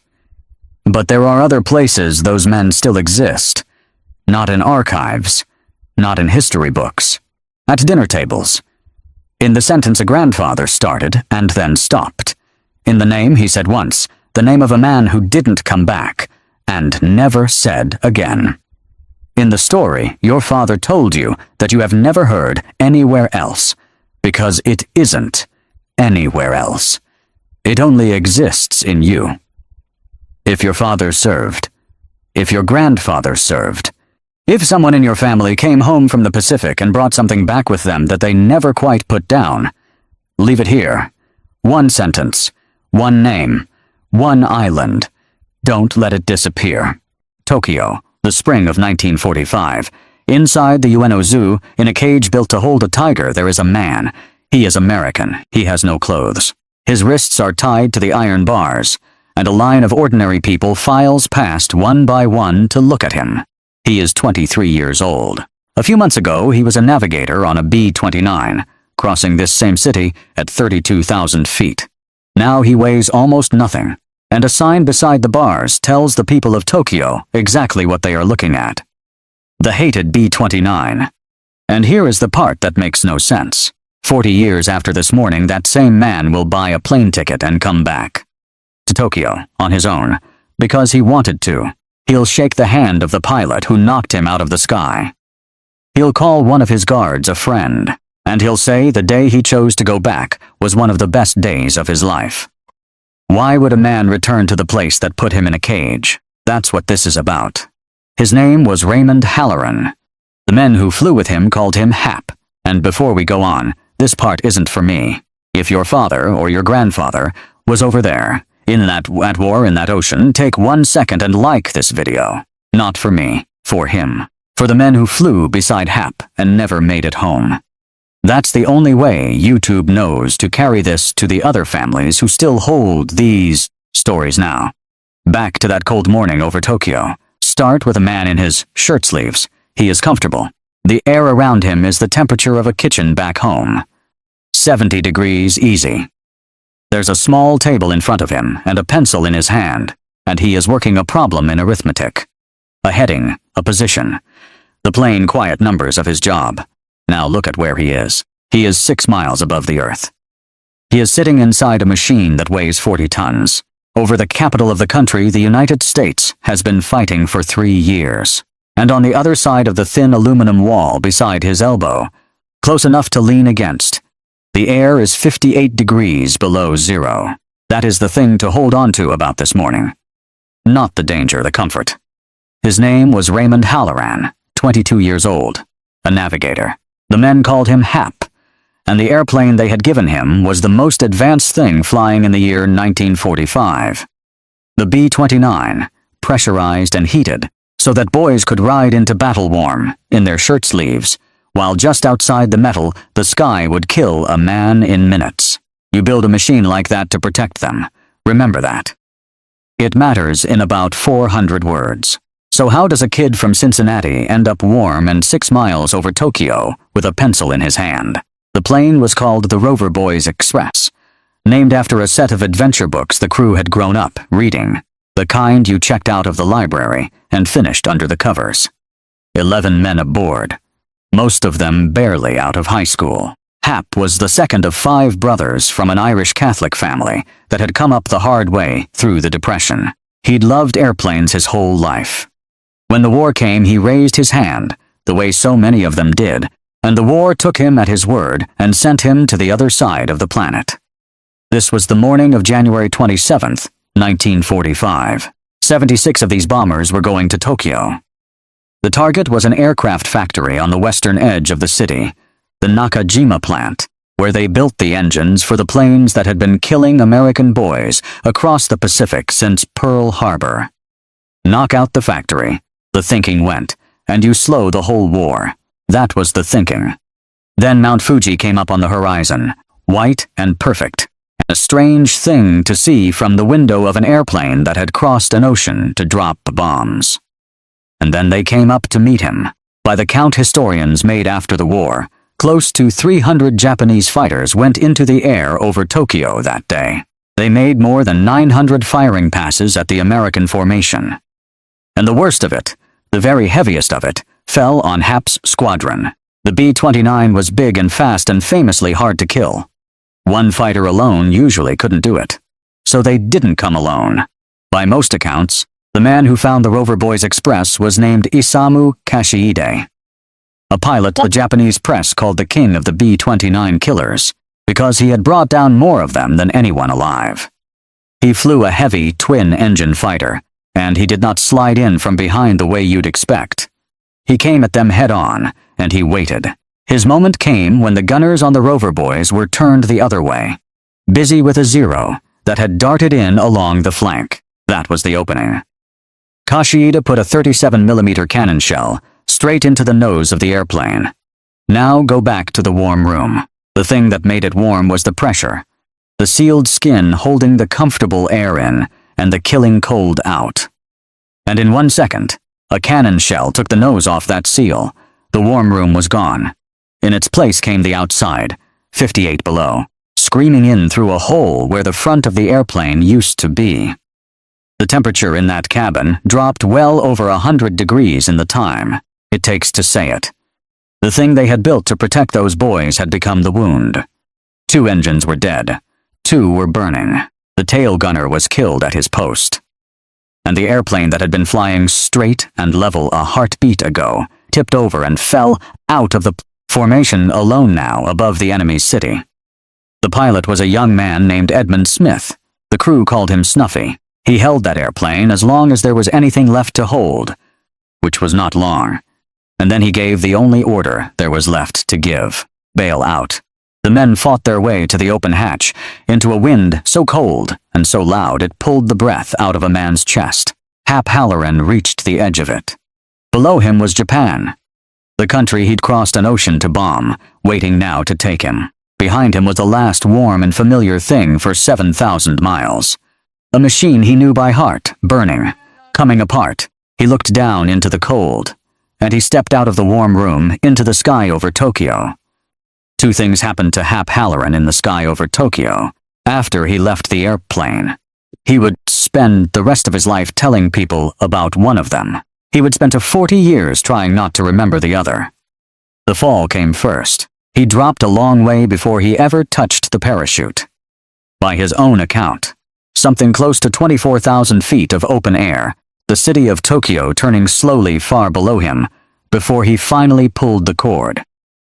B: But there are other places those men still exist, not in archives, not in history books, at dinner tables. In the sentence a grandfather started and then stopped. In the name he said once, the name of a man who didn't come back, and never said again. In the story, your father told you that you have never heard anywhere else, because it isn't anywhere else. It only exists in you. If your father served, if your grandfather served, if someone in your family came home from the Pacific and brought something back with them that they never quite put down, leave it here. One sentence, one name, one island. Don't let it disappear. Tokyo, the spring of 1945. Inside the Ueno Zoo, in a cage built to hold a tiger, there is a man. He is American. He has no clothes. His wrists are tied to the iron bars, and a line of ordinary people files past one by one to look at him. He is 23 years old. A few months ago, he was a navigator on a B-29, crossing this same city at 32,000 feet. Now he weighs almost nothing, and a sign beside the bars tells the people of Tokyo exactly what they are looking at. The hated B-29. And here is the part that makes no sense. 40 years after this morning, that same man will buy a plane ticket and come back. To Tokyo, on his own, because he wanted to. He'll shake the hand of the pilot who knocked him out of the sky. He'll call one of his guards a friend, and he'll say the day he chose to go back was one of the best days of his life. Why would a man return to the place that put him in a cage? That's what this is about. His name was Raymond Halloran. The men who flew with him called him Hap, and before we go on, this part isn't for me. If your father or your grandfather was over there, at war in that ocean, take 1 second and like this video. Not for me, for him. For the men who flew beside Hap and never made it home. That's the only way YouTube knows to carry this to the other families who still hold these stories now. Back to that cold morning over Tokyo. Start with a man in his shirt sleeves. He is comfortable. The air around him is the temperature of a kitchen back home. 70 degrees easy. There's a small table in front of him and a pencil in his hand, and he is working a problem in arithmetic. A heading, a position. The plain, quiet numbers of his job. Now look at where he is. He is 6 miles above the earth. He is sitting inside a machine that weighs 40 tons. Over the capital of the country, the United States has been fighting for 3 years. And on the other side of the thin aluminum wall beside his elbow, close enough to lean against, the air is 58 degrees below zero. That is the thing to hold on to about this morning. Not the danger, the comfort. His name was Raymond Halloran, 22 years old, a navigator. The men called him Hap, and the airplane they had given him was the most advanced thing flying in the year 1945. The B-29, pressurized and heated, so that boys could ride into battle warm, in their shirt sleeves, while just outside the metal, the sky would kill a man in minutes. You build a machine like that to protect them. Remember that. It matters in about 400 words. So how does a kid from Cincinnati end up warm and 6 miles over Tokyo with a pencil in his hand? The plane was called the Rover Boys Express, named after a set of adventure books the crew had grown up reading, the kind you checked out of the library and finished under the covers. 11 men aboard, most of them barely out of high school. Hap was the second of 5 brothers from an Irish Catholic family that had come up the hard way through the Depression. He'd loved airplanes his whole life. When the war came, he raised his hand, the way so many of them did, and the war took him at his word and sent him to the other side of the planet. This was the morning of January 27th, 1945. 76 of these bombers were going to Tokyo. The target was an aircraft factory on the western edge of the city, the Nakajima plant, where they built the engines for the planes that had been killing American boys across the Pacific since Pearl Harbor. Knock out the factory, the thinking went, and you slow the whole war. That was the thinking. Then Mount Fuji came up on the horizon, white and perfect, a strange thing to see from the window of an airplane that had crossed an ocean to drop bombs. And then they came up to meet him. By the count historians made after the war, close to 300 Japanese fighters went into the air over Tokyo that day. They made more than 900 firing passes at the American formation. And the worst of it, the very heaviest of it, fell on Hap's squadron. The B-29 was big and fast and famously hard to kill. One fighter alone usually couldn't do it. So they didn't come alone. By most accounts, the man who found the Rover Boys Express was named Isamu Kashiide, a pilot the Japanese press called the king of the B-29 killers, because he had brought down more of them than anyone alive. He flew a heavy twin-engine fighter, and he did not slide in from behind the way you'd expect. He came at them head-on, and he waited. His moment came when the gunners on the Rover Boys were turned the other way, busy with a Zero that had darted in along the flank. That was the opening. Kashiida put a 37mm cannon shell straight into the nose of the airplane. Now go back to the warm room. The thing that made it warm was the pressure, the sealed skin holding the comfortable air in and the killing cold out. And in 1 second, a cannon shell took the nose off that seal. The warm room was gone. In its place came the outside, 58 below, screaming in through a hole where the front of the airplane used to be. The temperature in that cabin dropped well over 100 degrees in the time it takes to say it. The thing they had built to protect those boys had become the wound. 2 engines were dead. 2 were burning. The tail gunner was killed at his post. And the airplane that had been flying straight and level a heartbeat ago tipped over and fell out of the formation alone now above the enemy's city. The pilot was a young man named Edmund Smith. The crew called him Snuffy. He held that airplane as long as there was anything left to hold, which was not long. And then he gave the only order there was left to give: bail out. The men fought their way to the open hatch, into a wind so cold and so loud it pulled the breath out of a man's chest. Hap Halloran reached the edge of it. Below him was Japan, the country he'd crossed an ocean to bomb, waiting now to take him. Behind him was the last warm and familiar thing for 7,000 miles. A machine he knew by heart, burning, coming apart. He looked down into the cold, and he stepped out of the warm room into the sky over Tokyo. 2 things happened to Hap Halloran in the sky over Tokyo after he left the airplane. He would spend the rest of his life telling people about one of them. He would spend 40 years trying not to remember the other. The fall came first. He dropped a long way before he ever touched the parachute. By his own account, something close to 24,000 feet of open air, the city of Tokyo turning slowly far below him, before he finally pulled the cord.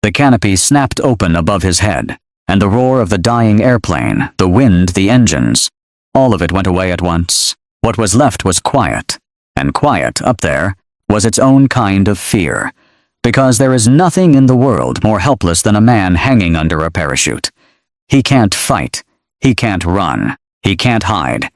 B: The canopy snapped open above his head, and the roar of the dying airplane, the wind, the engines, all of it went away at once. What was left was quiet, and quiet, up there, was its own kind of fear, because there is nothing in the world more helpless than a man hanging under a parachute. He can't fight, he can't run, he can't hide.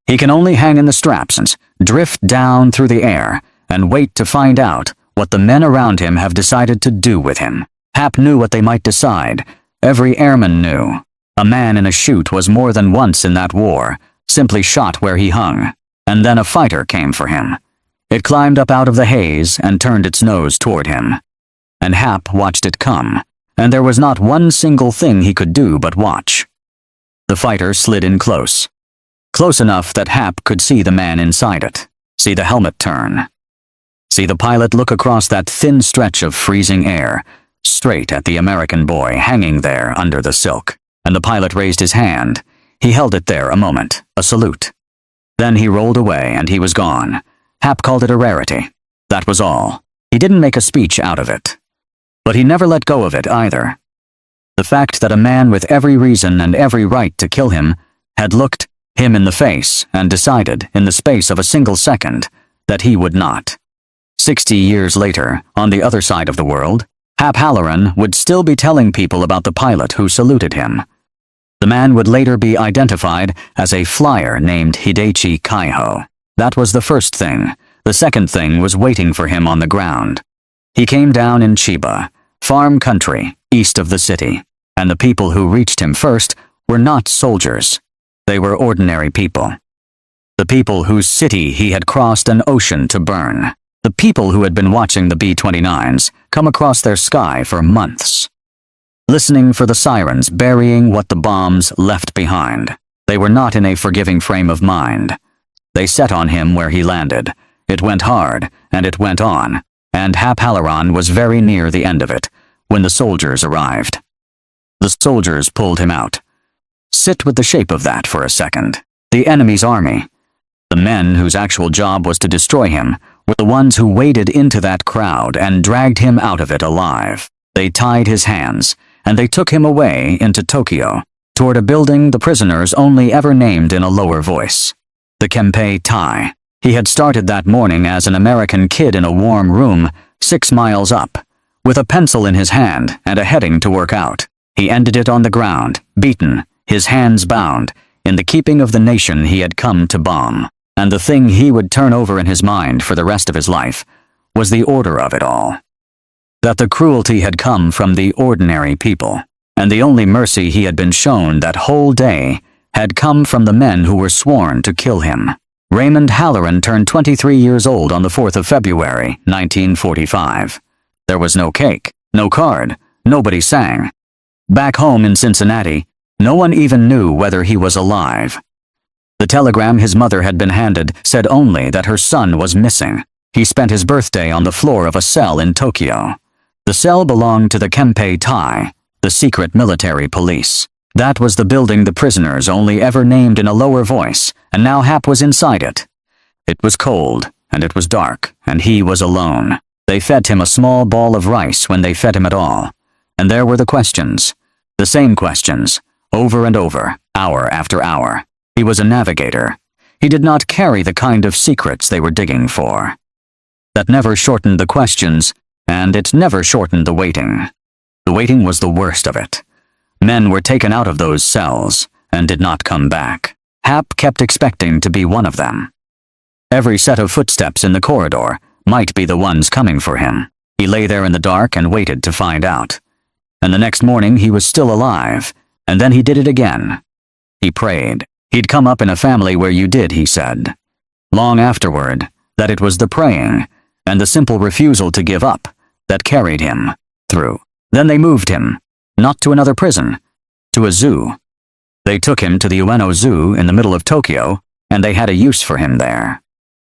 B: He can only hang in the straps and drift down through the air and wait to find out what the men around him have decided to do with him. Hap knew what they might decide. Every airman knew. A man in a chute was more than once in that war, simply shot where he hung, and then a fighter came for him. It climbed up out of the haze and turned its nose toward him. And Hap watched it come, and there was not one single thing he could do but watch. The fighter slid in close. Close enough that Hap could see the man inside it, see the helmet turn. See the pilot look across that thin stretch of freezing air, straight at the American boy hanging there under the silk, and the pilot raised his hand. He held it there a moment, a salute. Then he rolled away and he was gone. Hap called it a rarity. That was all. He didn't make a speech out of it. But he never let go of it either. The fact that a man with every reason and every right to kill him had looked him in the face and decided, in the space of a single second, that he would not. 60 years later, on the other side of the world, Hap Halloran would still be telling people about the pilot who saluted him. The man would later be identified as a flyer named Hidechi Kaiho. That was the first thing. The second thing was waiting for him on the ground. He came down in Chiba, farm country, east of the city, and the people who reached him first were not soldiers. They were ordinary people. The people whose city he had crossed an ocean to burn. The people who had been watching the B-29s come across their sky for months, listening for the sirens burying what the bombs left behind. They were not in a forgiving frame of mind. They set on him where he landed. It went hard, and it went on, and Hap Halloran was very near the end of it when the soldiers arrived. The soldiers pulled him out. Sit with the shape of that for a second. The enemy's army. The men whose actual job was to destroy him were the ones who waded into that crowd and dragged him out of it alive. They tied his hands, and they took him away into Tokyo, toward a building the prisoners only ever named in a lower voice. The Kempei Tai. He had started that morning as an American kid in a warm room 6 miles up, with a pencil in his hand and a heading to work out. He ended it on the ground, beaten, his hands bound, in the keeping of the nation he had come to bomb. And the thing he would turn over in his mind for the rest of his life was the order of it all. That the cruelty had come from the ordinary people, and the only mercy he had been shown that whole day had come from the men who were sworn to kill him. Raymond Halloran turned 23 years old on the 4th of February, 1945. There was no cake, no card, nobody sang. Back home in Cincinnati, no one even knew whether he was alive. The telegram his mother had been handed said only that her son was missing. He spent his birthday on the floor of a cell in Tokyo. The cell belonged to the Kempei Tai, the secret military police. That was the building the prisoners only ever named in a lower voice, and now Hap was inside it. It was cold, and it was dark, and he was alone. They fed him a small ball of rice when they fed him at all. And there were the questions. The same questions, over and over, hour after hour. He was a navigator. He did not carry the kind of secrets they were digging for. That never shortened the questions, and it never shortened the waiting. The waiting was the worst of it. Men were taken out of those cells and did not come back. Hap kept expecting to be one of them. Every set of footsteps in the corridor might be the ones coming for him. He lay there in the dark and waited to find out. And the next morning he was still alive, and then he did it again. He prayed. He'd come up in a family where you did, he said. Long afterward, that it was the praying and the simple refusal to give up that carried him through. Then they moved him, not to another prison, to a zoo. They took him to the Ueno Zoo in the middle of Tokyo, and they had a use for him there.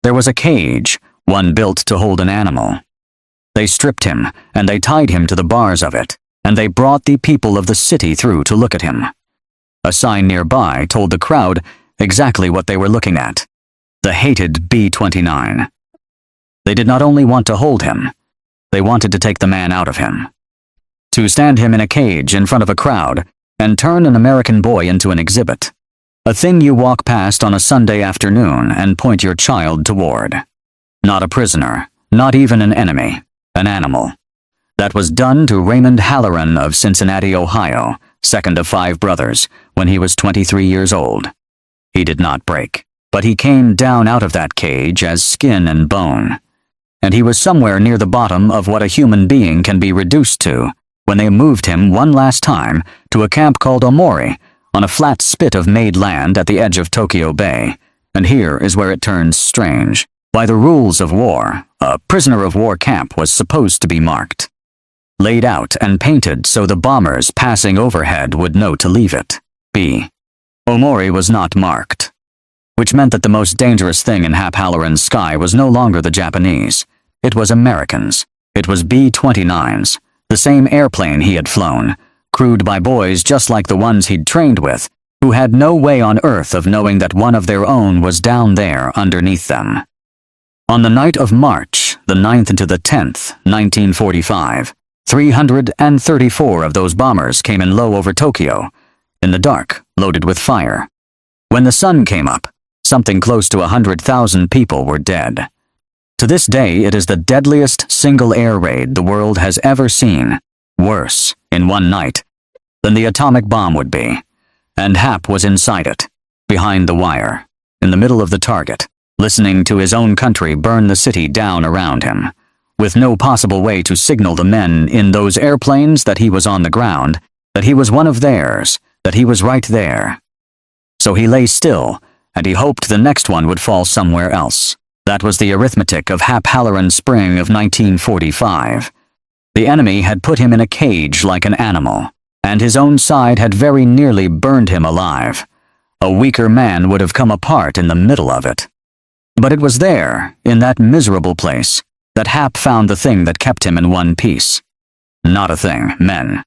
B: There was a cage, one built to hold an animal. They stripped him, and they tied him to the bars of it, and they brought the people of the city through to look at him. A sign nearby told the crowd exactly what they were looking at. The hated B-29. They did not only want to hold him, they wanted to take the man out of him. To stand him in a cage in front of a crowd and turn an American boy into an exhibit. A thing you walk past on a Sunday afternoon and point your child toward. Not a prisoner, not even an enemy, an animal. That was done to Raymond Halloran of Cincinnati, Ohio, second of 5 brothers, when he was 23 years old. He did not break, but he came down out of that cage as skin and bone. And he was somewhere near the bottom of what a human being can be reduced to when they moved him one last time to a camp called Omori on a flat spit of made land at the edge of Tokyo Bay. And here is where it turns strange. By the rules of war, a prisoner of war camp was supposed to be marked, laid out and painted so the bombers passing overhead would know to leave it. Omori was not marked, which meant that the most dangerous thing in Hap Halloran's sky was no longer the Japanese. It was Americans. It was B-29s, the same airplane he had flown, crewed by boys just like the ones he'd trained with, who had no way on earth of knowing that one of their own was down there underneath them. On the night of March, the 9th into the 10th, 1945, 334 of those bombers came in low over Tokyo, in the dark, loaded with fire. When the sun came up, something close to 100,000 people were dead. To this day, it is the deadliest single air raid the world has ever seen, worse, in one night, than the atomic bomb would be. And Hap was inside it, behind the wire, in the middle of the target, listening to his own country burn the city down around him, with no possible way to signal the men in those airplanes that he was on the ground, that he was one of theirs, that he was right there. So he lay still, and he hoped the next one would fall somewhere else. That was the arithmetic of Hap Halloran's spring of 1945. The enemy had put him in a cage like an animal, and his own side had very nearly burned him alive. A weaker man would have come apart in the middle of it. But it was there, in that miserable place, that Hap found the thing that kept him in one piece. Not a thing, men.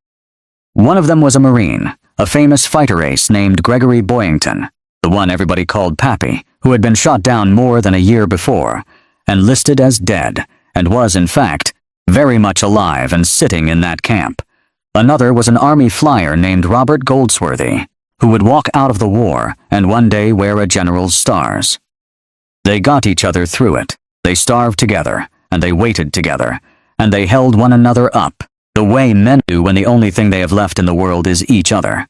B: One of them was a Marine, a famous fighter ace named Gregory Boyington, the one everybody called Pappy, who had been shot down more than a year before, and listed as dead, and was, in fact, very much alive and sitting in that camp. Another was an Army flyer named Robert Goldsworthy, who would walk out of the war and one day wear a general's stars. They got each other through it. They starved together, and they waited together, and they held one another up, the way men do when the only thing they have left in the world is each other.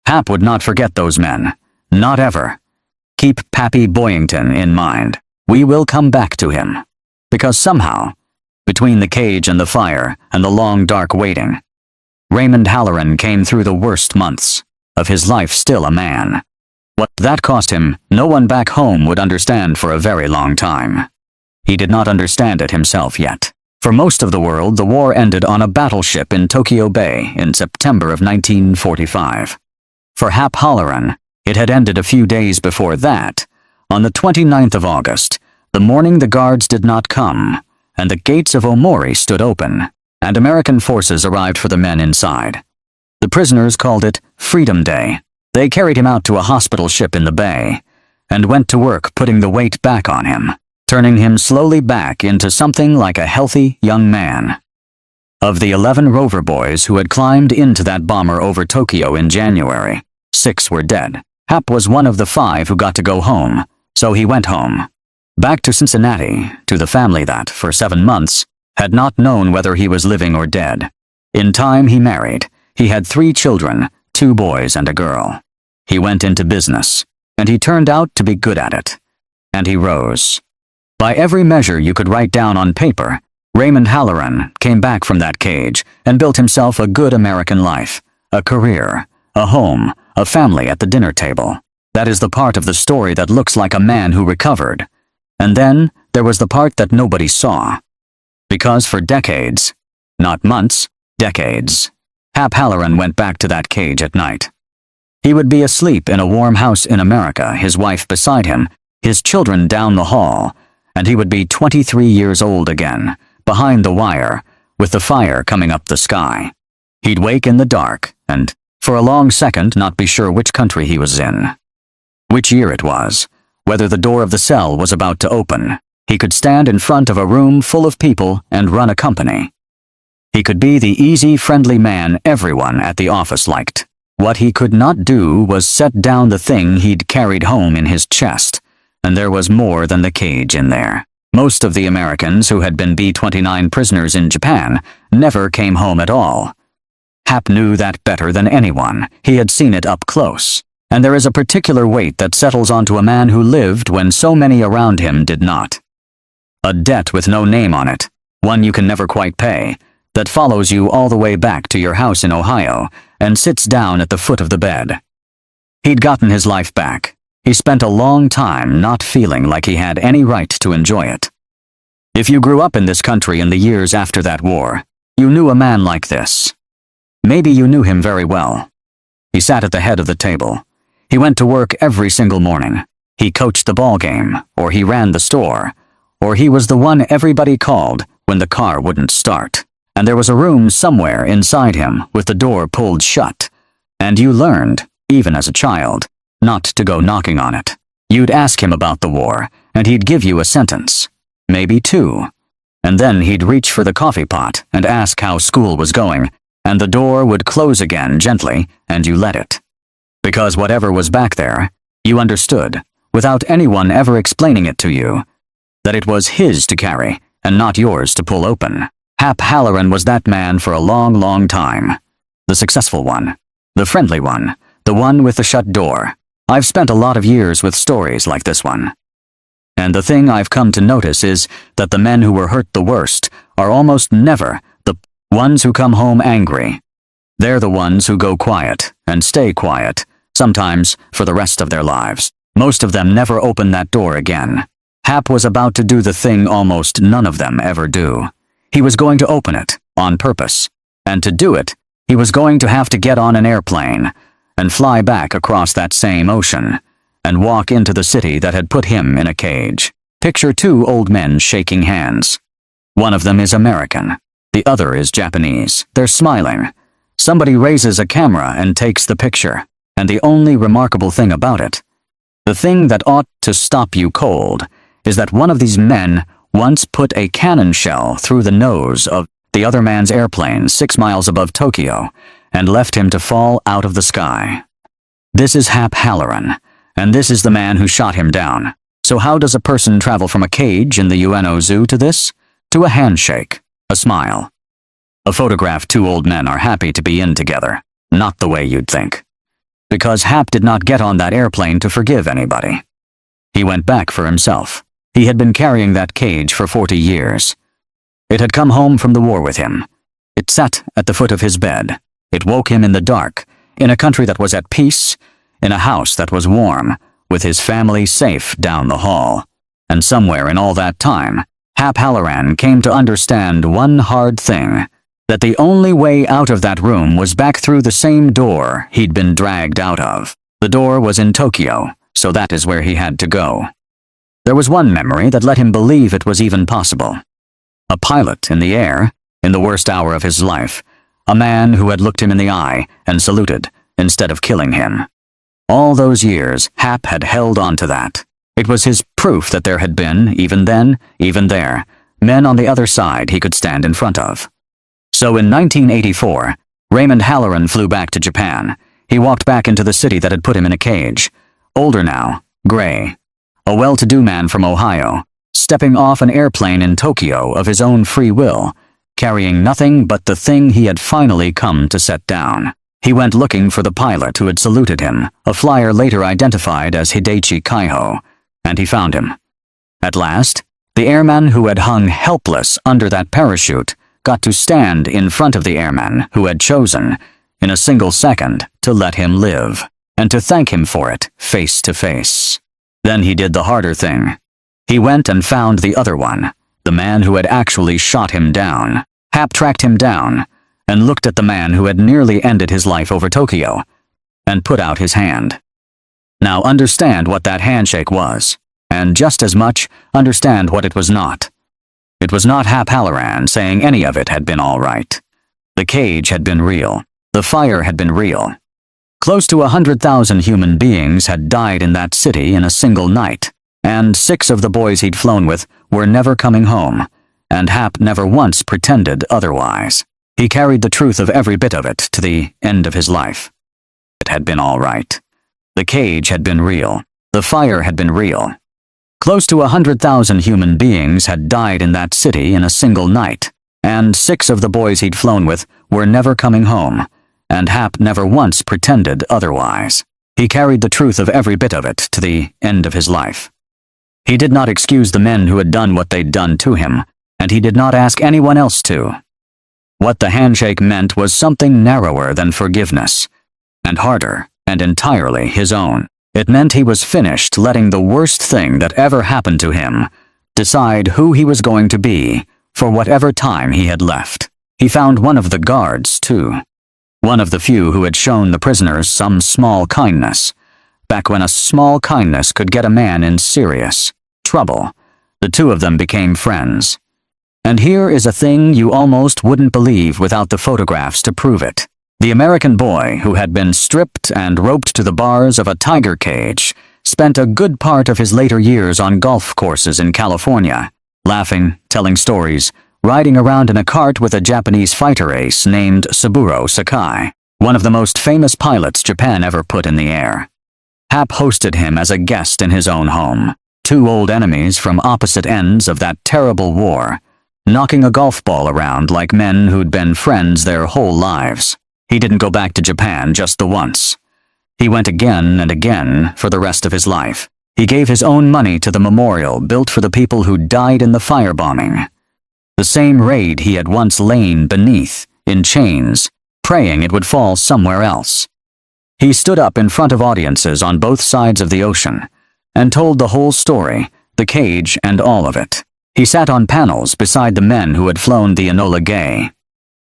B: Hap would not forget those men. Not ever. Keep Pappy Boyington in mind. We will come back to him. Because somehow, between the cage and the fire and the long dark waiting, Raymond Halloran came through the worst months of his life still a man. What that cost him, no one back home would understand for a very long time. He did not understand it himself yet. For most of the world, the war ended on a battleship in Tokyo Bay in September of 1945. For Hap Halloran, it had ended a few days before that, on the 29th of August, the morning the guards did not come, and the gates of Omori stood open, and American forces arrived for the men inside. The prisoners called it Freedom Day. They carried him out to a hospital ship in the bay, and went to work putting the weight back on him, turning him slowly back into something like a healthy young man. Of the 11 rover boys who had climbed into that bomber over Tokyo in January, 6 were dead. Hap was one of the 5 who got to go home, so he went home. Back to Cincinnati, to the family that, for 7 months, had not known whether he was living or dead. In time he married. He had 3 children, 2 boys and a girl. He went into business, and he turned out to be good at it. And he rose. By every measure you could write down on paper, Raymond Halloran came back from that cage and built himself a good American life, a career, a home, a family at the dinner table. That is the part of the story that looks like a man who recovered. And then there was the part that nobody saw. Because for decades, not months, decades, Hap Halloran went back to that cage at night. He would be asleep in a warm house in America, his wife beside him, his children down the hall, and he would be 23 years old again, behind the wire, with the fire coming up the sky. He'd wake in the dark and, for a long second, not be sure which country he was in. which year it was, whether the door of the cell was about to open. He could stand in front of a room full of people and run a company. He could be the easy, friendly man everyone at the office liked. What he could not do was set down the thing he'd carried home in his chest, and there was more than the cage in there. Most of the Americans who had been B-29 prisoners in Japan never came home at all. Hap knew that better than anyone. He had seen it up close. And there is a particular weight that settles onto a man who lived when so many around him did not. A debt with no name on it, one you can never quite pay, that follows you all the way back to your house in Ohio and sits down at the foot of the bed. He'd gotten his life back. He spent a long time not feeling like he had any right to enjoy it. If you grew up in this country in the years after that war, you knew a man like this. Maybe you knew him very well. He sat at the head of the table. He went to work every single morning. He coached the ball game, or he ran the store, or he was the one everybody called when the car wouldn't start. And there was a room somewhere inside him with the door pulled shut. And you learned, even as a child, not to go knocking on it. You'd ask him about the war, and he'd give you a sentence, maybe two. And then he'd reach for the coffee pot and ask how school was going, and the door would close again gently, and you let it. Because whatever was back there, you understood, without anyone ever explaining it to you, that it was his to carry and not yours to pull open. Hap Halloran was that man for a long, long time. The successful one. The friendly one. The one with the shut door. I've spent a lot of years with stories like this one. And the thing I've come to notice is that the men who were hurt the worst are almost never the ones who come home angry. They're the ones who go quiet and stay quiet, sometimes for the rest of their lives. Most of them never open that door again. Hap was about to do the thing almost none of them ever do. He was going to open it, on purpose. And to do it, he was going to have to get on an airplane and fly back across that same ocean and walk into the city that had put him in a cage. Picture two old men shaking hands. One of them is American. The other is Japanese. They're smiling. Somebody raises a camera and takes the picture. And the only remarkable thing about it, the thing that ought to stop you cold, is that one of these men once put a cannon shell through the nose of the other man's airplane 6 miles above Tokyo and left him to fall out of the sky. This is Hap Halloran, and this is the man who shot him down. So how does a person travel from a cage in the UNO Zoo to this? To a handshake, a smile. A photograph two old men are happy to be in together, not the way you'd think. Because Hap did not get on that airplane to forgive anybody. He went back for himself. He had been carrying that cage for 40 years. It had come home from the war with him. It sat at the foot of his bed. It woke him in the dark, in a country that was at peace, in a house that was warm, with his family safe down the hall. And somewhere in all that time, Hap Halloran came to understand one hard thing, that the only way out of that room was back through the same door he'd been dragged out of. The door was in Tokyo, so that is where he had to go. There was one memory that let him believe it was even possible. A pilot in the air, in the worst hour of his life, a man who had looked him in the eye and saluted instead of killing him. All those years, Hap had held on to that. It was his proof that there had been, even then, even there, men on the other side he could stand in front of. So in 1984, Raymond Halloran flew back to Japan. He walked back into the city that had put him in a cage. Older now, gray. A well-to-do man from Ohio, stepping off an airplane in Tokyo of his own free will, carrying nothing but the thing he had finally come to set down. He went looking for the pilot who had saluted him, a flyer later identified as Hidechi Kaiho, and he found him. At last, the airman who had hung helpless under that parachute got to stand in front of the airman who had chosen, in a single second, to let him live, and to thank him for it, face to face. Then he did the harder thing. He went and found the other one, the man who had actually shot him down. Hap tracked him down, and looked at the man who had nearly ended his life over Tokyo, and put out his hand. Now understand what that handshake was, and just as much, understand what it was not. It was not Hap Halloran saying any of it had been all right. The cage had been real. The fire had been real. Close to 100,000 human beings had died in that city in a single night, and 6 of the boys he'd flown with were never coming home, and Hap never once pretended otherwise. He carried the truth of every bit of it to the end of his life. It had been all right. The cage had been real. The fire had been real. Close to 100,000 human beings had died in that city in a single night, and 6 of the boys he'd flown with were never coming home, and Hap never once pretended otherwise. He carried the truth of every bit of it to the end of his life. He did not excuse the men who had done what they'd done to him, and he did not ask anyone else to. What the handshake meant was something narrower than forgiveness, and harder, and entirely his own. It meant he was finished letting the worst thing that ever happened to him decide who he was going to be for whatever time he had left. He found one of the guards, too. One of the few who had shown the prisoners some small kindness. Back when a small kindness could get a man in serious trouble, the 2 of them became friends. And here is a thing you almost wouldn't believe without the photographs to prove it. The American boy who had been stripped and roped to the bars of a tiger cage spent a good part of his later years on golf courses in California, laughing, telling stories, riding around in a cart with a Japanese fighter ace named Saburo Sakai, one of the most famous pilots Japan ever put in the air. Hap hosted him as a guest in his own home, 2 old enemies from opposite ends of that terrible war, knocking a golf ball around like men who'd been friends their whole lives. He didn't go back to Japan just the once. He went again and again for the rest of his life. He gave his own money to the memorial built for the people who died in the firebombing. The same raid he had once lain beneath, in chains, praying it would fall somewhere else. He stood up in front of audiences on both sides of the ocean and told the whole story, the cage and all of it. He sat on panels beside the men who had flown the Enola Gay.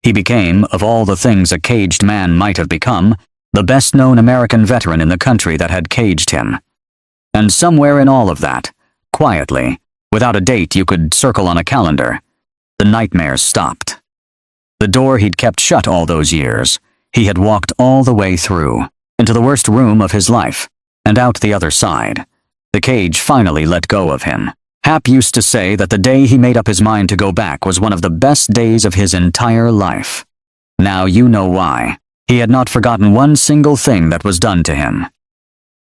B: He became, of all the things a caged man might have become, the best-known American veteran in the country that had caged him. And somewhere in all of that, quietly, without a date you could circle on a calendar, the nightmares stopped. The door he'd kept shut all those years, he had walked all the way through, into the worst room of his life, and out the other side. The cage finally let go of him. Hap used to say that the day he made up his mind to go back was one of the best days of his entire life. Now you know why. He had not forgotten one single thing that was done to him.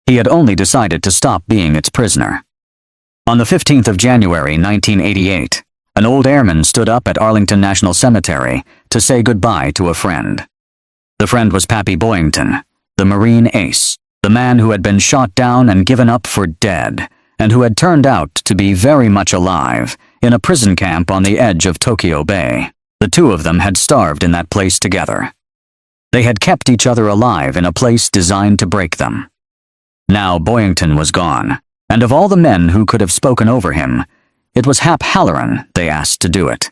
B: He had only decided to stop being its prisoner. On the 15th of January 1988, an old airman stood up at Arlington National Cemetery to say goodbye to a friend. The friend was Pappy Boyington, the Marine ace, the man who had been shot down and given up for dead, and who had turned out to be very much alive in a prison camp on the edge of Tokyo Bay. The 2 of them had starved in that place together. They had kept each other alive in a place designed to break them. Now Boyington was gone, and of all the men who could have spoken over him, it was Hap Halloran they asked to do it.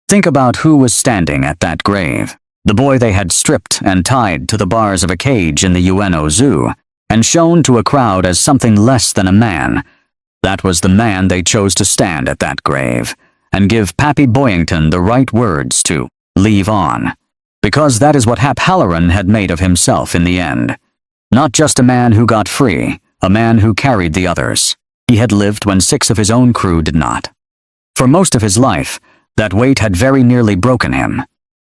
B: Think about who was standing at that grave. The boy they had stripped and tied to the bars of a cage in the Ueno Zoo, and shown to a crowd as something less than a man. That was the man they chose to stand at that grave, and give Pappy Boyington the right words to leave on. Because that is what Hap Halloran had made of himself in the end. Not just a man who got free, a man who carried the others. He had lived when 6 of his own crew did not. For most of his life, that weight had very nearly broken him.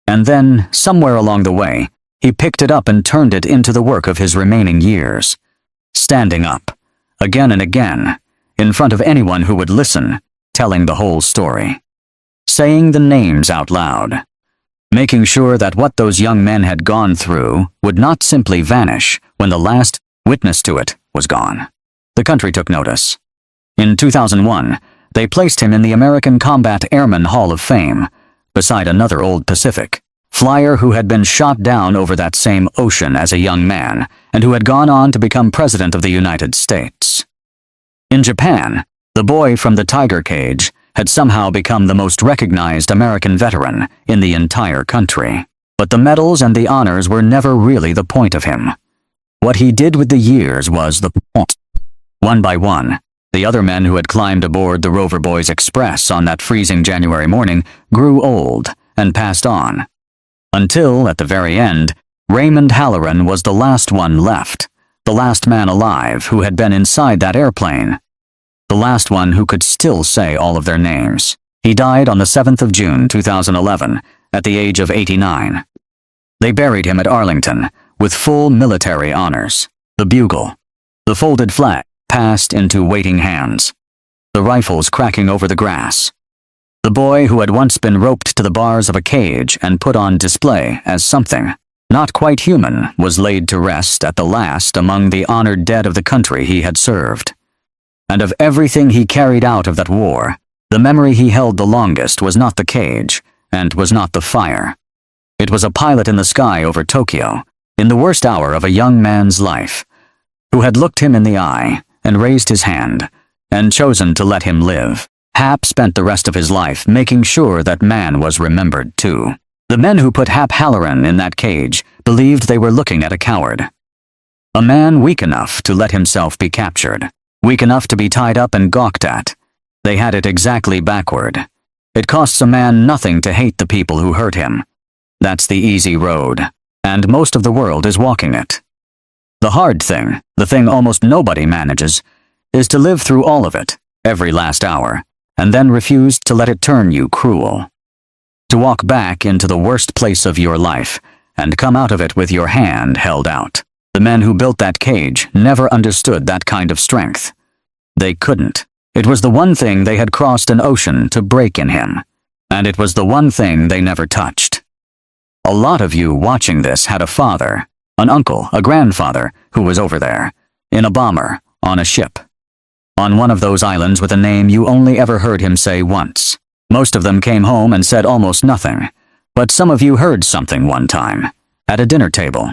B: And then, somewhere along the way, he picked it up and turned it into the work of his remaining years. Standing up, again and again, in front of anyone who would listen, telling the whole story. Saying the names out loud. Making sure that what those young men had gone through would not simply vanish when the last witness to it was gone. The country took notice. In 2001, they placed him in the American Combat Airman Hall of Fame, beside another old Pacific flyer who had been shot down over that same ocean as a young man, and who had gone on to become President of the United States. In Japan, the boy from the tiger cage had somehow become the most recognized American veteran in the entire country. But the medals and the honors were never really the point of him. What he did with the years was the point. One by one, the other men who had climbed aboard the Rover Boys Express on that freezing January morning grew old and passed on. Until, at the very end, Raymond Halloran was the last one left, the last man alive who had been inside that airplane, the last one who could still say all of their names. He died on the 7th of June 2011 at the age of 89. They buried him at Arlington with full military honors. The bugle, the folded flag, passed into waiting hands, the rifles cracking over the grass. The boy who had once been roped to the bars of a cage and put on display as something not quite human was laid to rest at the last among the honored dead of the country he had served. And of everything he carried out of that war, the memory he held the longest was not the cage, and was not the fire. It was a pilot in the sky over Tokyo, in the worst hour of a young man's life, who had looked him in the eye and raised his hand, and chosen to let him live. Hap spent the rest of his life making sure that man was remembered too. The men who put Hap Halloran in that cage believed they were looking at a coward. A man weak enough to let himself be captured, weak enough to be tied up and gawked at. They had it exactly backward. It costs a man nothing to hate the people who hurt him. That's the easy road, and most of the world is walking it. The hard thing, the thing almost nobody manages, is to live through all of it, every last hour, and then refuse to let it turn you cruel. To walk back into the worst place of your life, and come out of it with your hand held out. The men who built that cage never understood that kind of strength. They couldn't. It was the one thing they had crossed an ocean to break in him, and it was the one thing they never touched. A lot of you watching this had a father, an uncle, a grandfather who was over there, in a bomber, on a ship, on one of those islands with a name you only ever heard him say once. Most of them came home and said almost nothing, but some of you heard something one time, at a dinner table,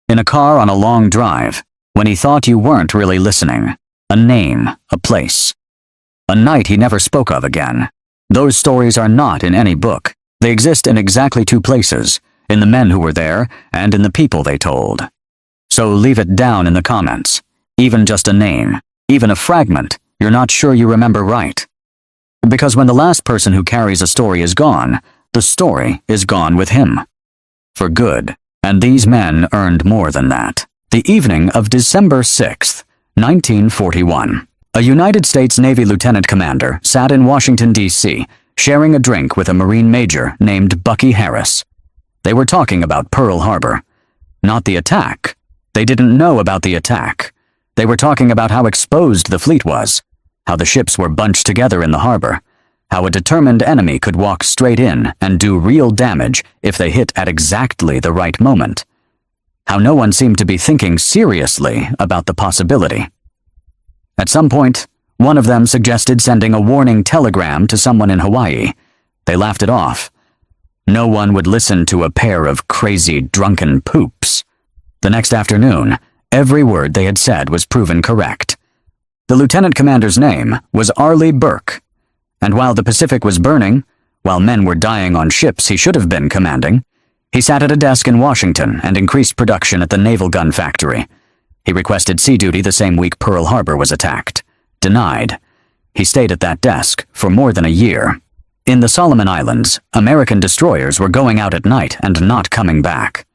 B: in a car on a long drive, when he thought you weren't really listening. A name, a place, a night he never spoke of again. Those stories are not in any book. They exist in exactly two places, in the men who were there and in the people they told. So leave it down in the comments. Even just a name, even a fragment, you're not sure you remember right. Because when the last person who carries a story is gone, the story is gone with him. For good, and these men earned more than that. The evening of December 6th, 1941. A United States Navy lieutenant commander sat in Washington, D.C., sharing a drink with a Marine major named Bucky Harris. They were talking about Pearl Harbor. Not the attack. They didn't know about the attack. They were talking about how exposed the fleet was, how the ships were bunched together in the harbor, how a determined enemy could walk straight in and do real damage if they hit at exactly the right moment, how no one seemed to be thinking seriously about the possibility. At some point, one of them suggested sending a warning telegram to someone in Hawaii. They laughed it off. No one would listen to a pair of crazy, drunken poops. The next afternoon, every word they had said was proven correct. The lieutenant commander's name was Arleigh Burke, and while the Pacific was burning, while men were dying on ships he should have been commanding, he sat at a desk in Washington and increased production at the naval gun factory. He requested sea duty the same week Pearl Harbor was attacked. Denied. He stayed at that desk for more than a year. In the Solomon Islands, American destroyers were going out at night and not coming back.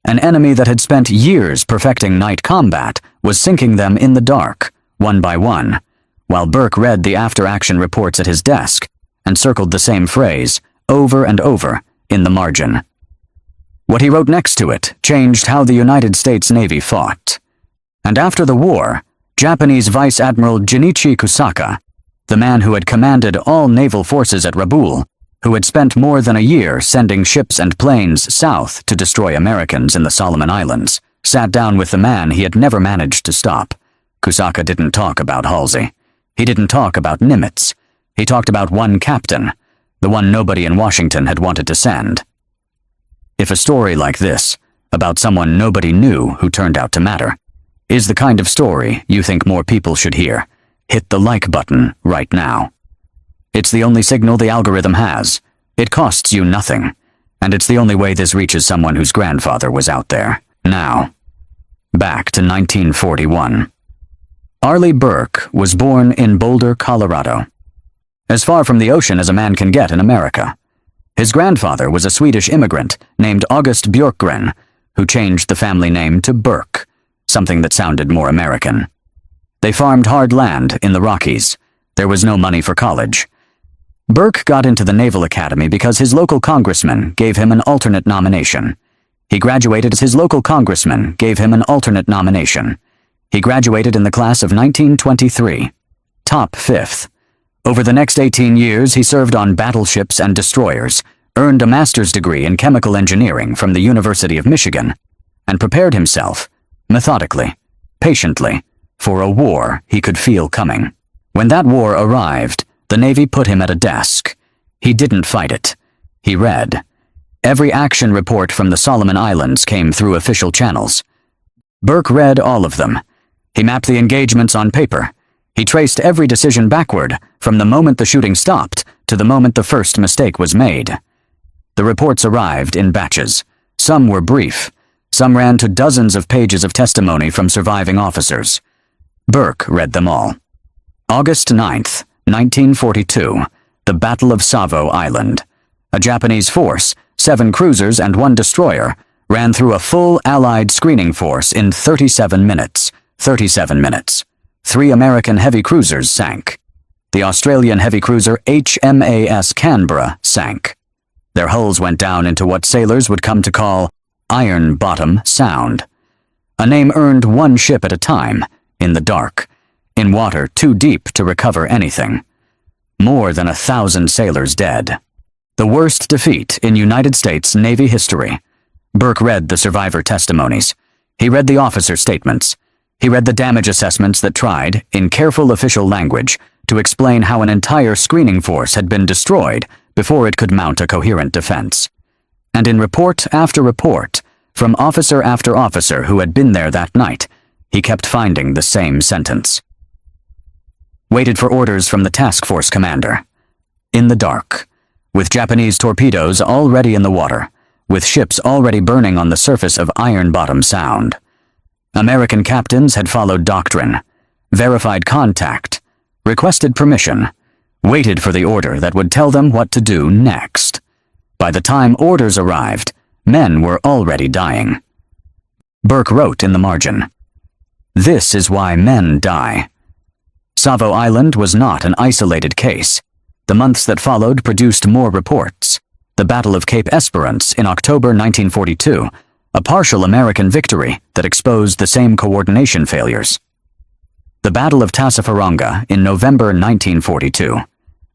B: An enemy that had spent years perfecting night combat was sinking them in the dark, one by one, while Burke read the after-action reports at his desk and circled the same phrase over and over in the margin. What he wrote next to it changed how the United States Navy fought. And after the war, Japanese Vice Admiral Junichi Kusaka, the man who had commanded all naval forces at Rabaul, who had spent more than a year sending ships and planes south to destroy Americans in the Solomon Islands, sat down with the man he had never managed to stop. Kusaka didn't talk about Halsey. He didn't talk about Nimitz. He talked about one captain, the one nobody in Washington had wanted to send. If a story like this, about someone nobody knew who turned out to matter, is the kind of story you think more people should hear, hit the like button right now. It's the only signal the algorithm has. It costs you nothing, and it's the only way this reaches someone whose grandfather was out there. Now, back to 1941. Arleigh Burke was born in Boulder, Colorado, as far from the ocean as a man can get in America. His grandfather was a Swedish immigrant named August Björkgren, who changed the family name to Burke, something that sounded more American. They farmed hard land in the Rockies. There was no money for college. Burke got into the Naval Academy because his local congressman gave him an alternate nomination. He graduated in the class of 1923, top 5th. Over the next 18 years, he served on battleships and destroyers, earned a master's degree in chemical engineering from the University of Michigan, and prepared himself, methodically, patiently, for a war he could feel coming. When that war arrived, the Navy put him at a desk. He didn't fight it. He read. Every action report from the Solomon Islands came through official channels. Burke read all of them. He mapped the engagements on paper. He traced every decision backward, from the moment the shooting stopped to the moment the first mistake was made. The reports arrived in batches. Some were brief. Some ran to dozens of pages of testimony from surviving officers. Burke read them all. August 9th, 1942, the Battle of Savo Island. A Japanese force, 7 cruisers and 1 destroyer, ran through a full Allied screening force in 37 minutes. 3 American heavy cruisers sank. The Australian heavy cruiser HMAS Canberra sank. Their hulls went down into what sailors would come to call Iron Bottom Sound. A name earned one ship at a time, in the dark, in water too deep to recover anything. More than 1,000 sailors dead. The worst defeat in United States Navy history. Burke read the survivor testimonies. He read the officer statements. He read the damage assessments that tried, in careful official language, to explain how an entire screening force had been destroyed before it could mount a coherent defense. And in report after report, from officer after officer who had been there that night, he kept finding the same sentence. Waited for orders from the task force commander. In the dark, with Japanese torpedoes already in the water, with ships already burning on the surface of Iron Bottom Sound. American captains had followed doctrine, verified contact, requested permission, waited for the order that would tell them what to do next. By the time orders arrived, men were already dying. Burke wrote in the margin, "This is why men die." Savo Island was not an isolated case. The months that followed produced more reports. The Battle of Cape Esperance in October 1942, a partial American victory that exposed the same coordination failures. The Battle of Tassafaronga in November 1942,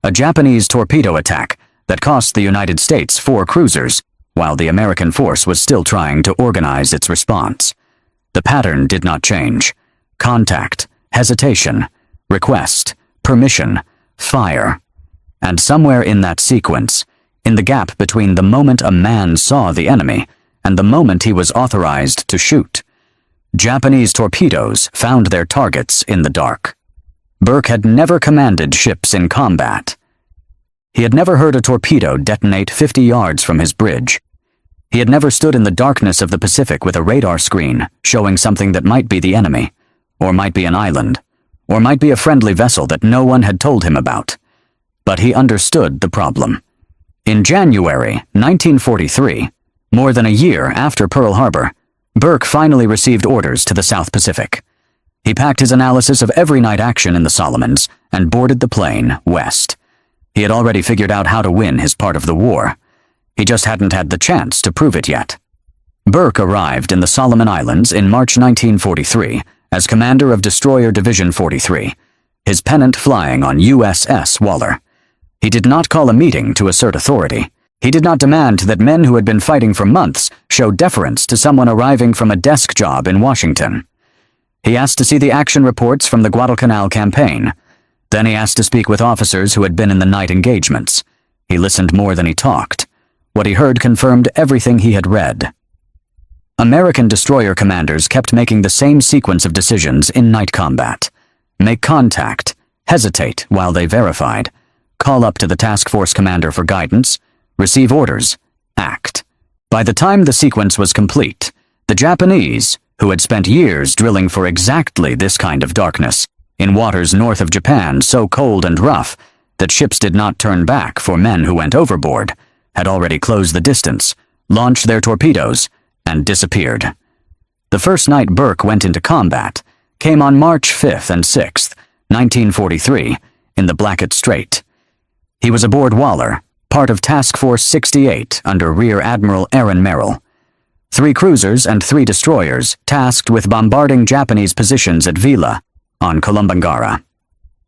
B: a Japanese torpedo attack that cost the United States 4 cruisers, while the American force was still trying to organize its response. The pattern did not change. Contact, hesitation, request, permission, fire. And somewhere in that sequence, in the gap between the moment a man saw the enemy and the moment he was authorized to shoot, Japanese torpedoes found their targets in the dark. Burke had never commanded ships in combat. He had never heard a torpedo detonate 50 yards from his bridge. He had never stood in the darkness of the Pacific with a radar screen showing something that might be the enemy, or might be an island, or might be a friendly vessel that no one had told him about. But he understood the problem. In January 1943, more than a year after Pearl Harbor, Burke finally received orders to the South Pacific. He packed his analysis of every night action in the Solomons and boarded the plane west. He had already figured out how to win his part of the war. He just hadn't had the chance to prove it yet. Burke arrived in the Solomon Islands in March 1943 as commander of Destroyer Division 43, his pennant flying on USS Valor. He did not call a meeting to assert authority. He did not demand that men who had been fighting for months show deference to someone arriving from a desk job in Washington. He asked to see the action reports from the Guadalcanal campaign. Then he asked to speak with officers who had been in the night engagements. He listened more than he talked. What he heard confirmed everything he had read. American destroyer commanders kept making the same sequence of decisions in night combat. Make contact, hesitate while they verified, call up to the task force commander for guidance, receive orders, act. By the time the sequence was complete, the Japanese, who had spent years drilling for exactly this kind of darkness, in waters north of Japan so cold and rough that ships did not turn back for men who went overboard, had already closed the distance, launched their torpedoes, and disappeared. The first night Burke went into combat came on March 5th and 6th, 1943, in the Blackett Strait. He was aboard Valor, part of Task Force 68 under Rear Admiral Aaron Merrill. 3 cruisers and 3 destroyers tasked with bombarding Japanese positions at Vila, on Kolombangara.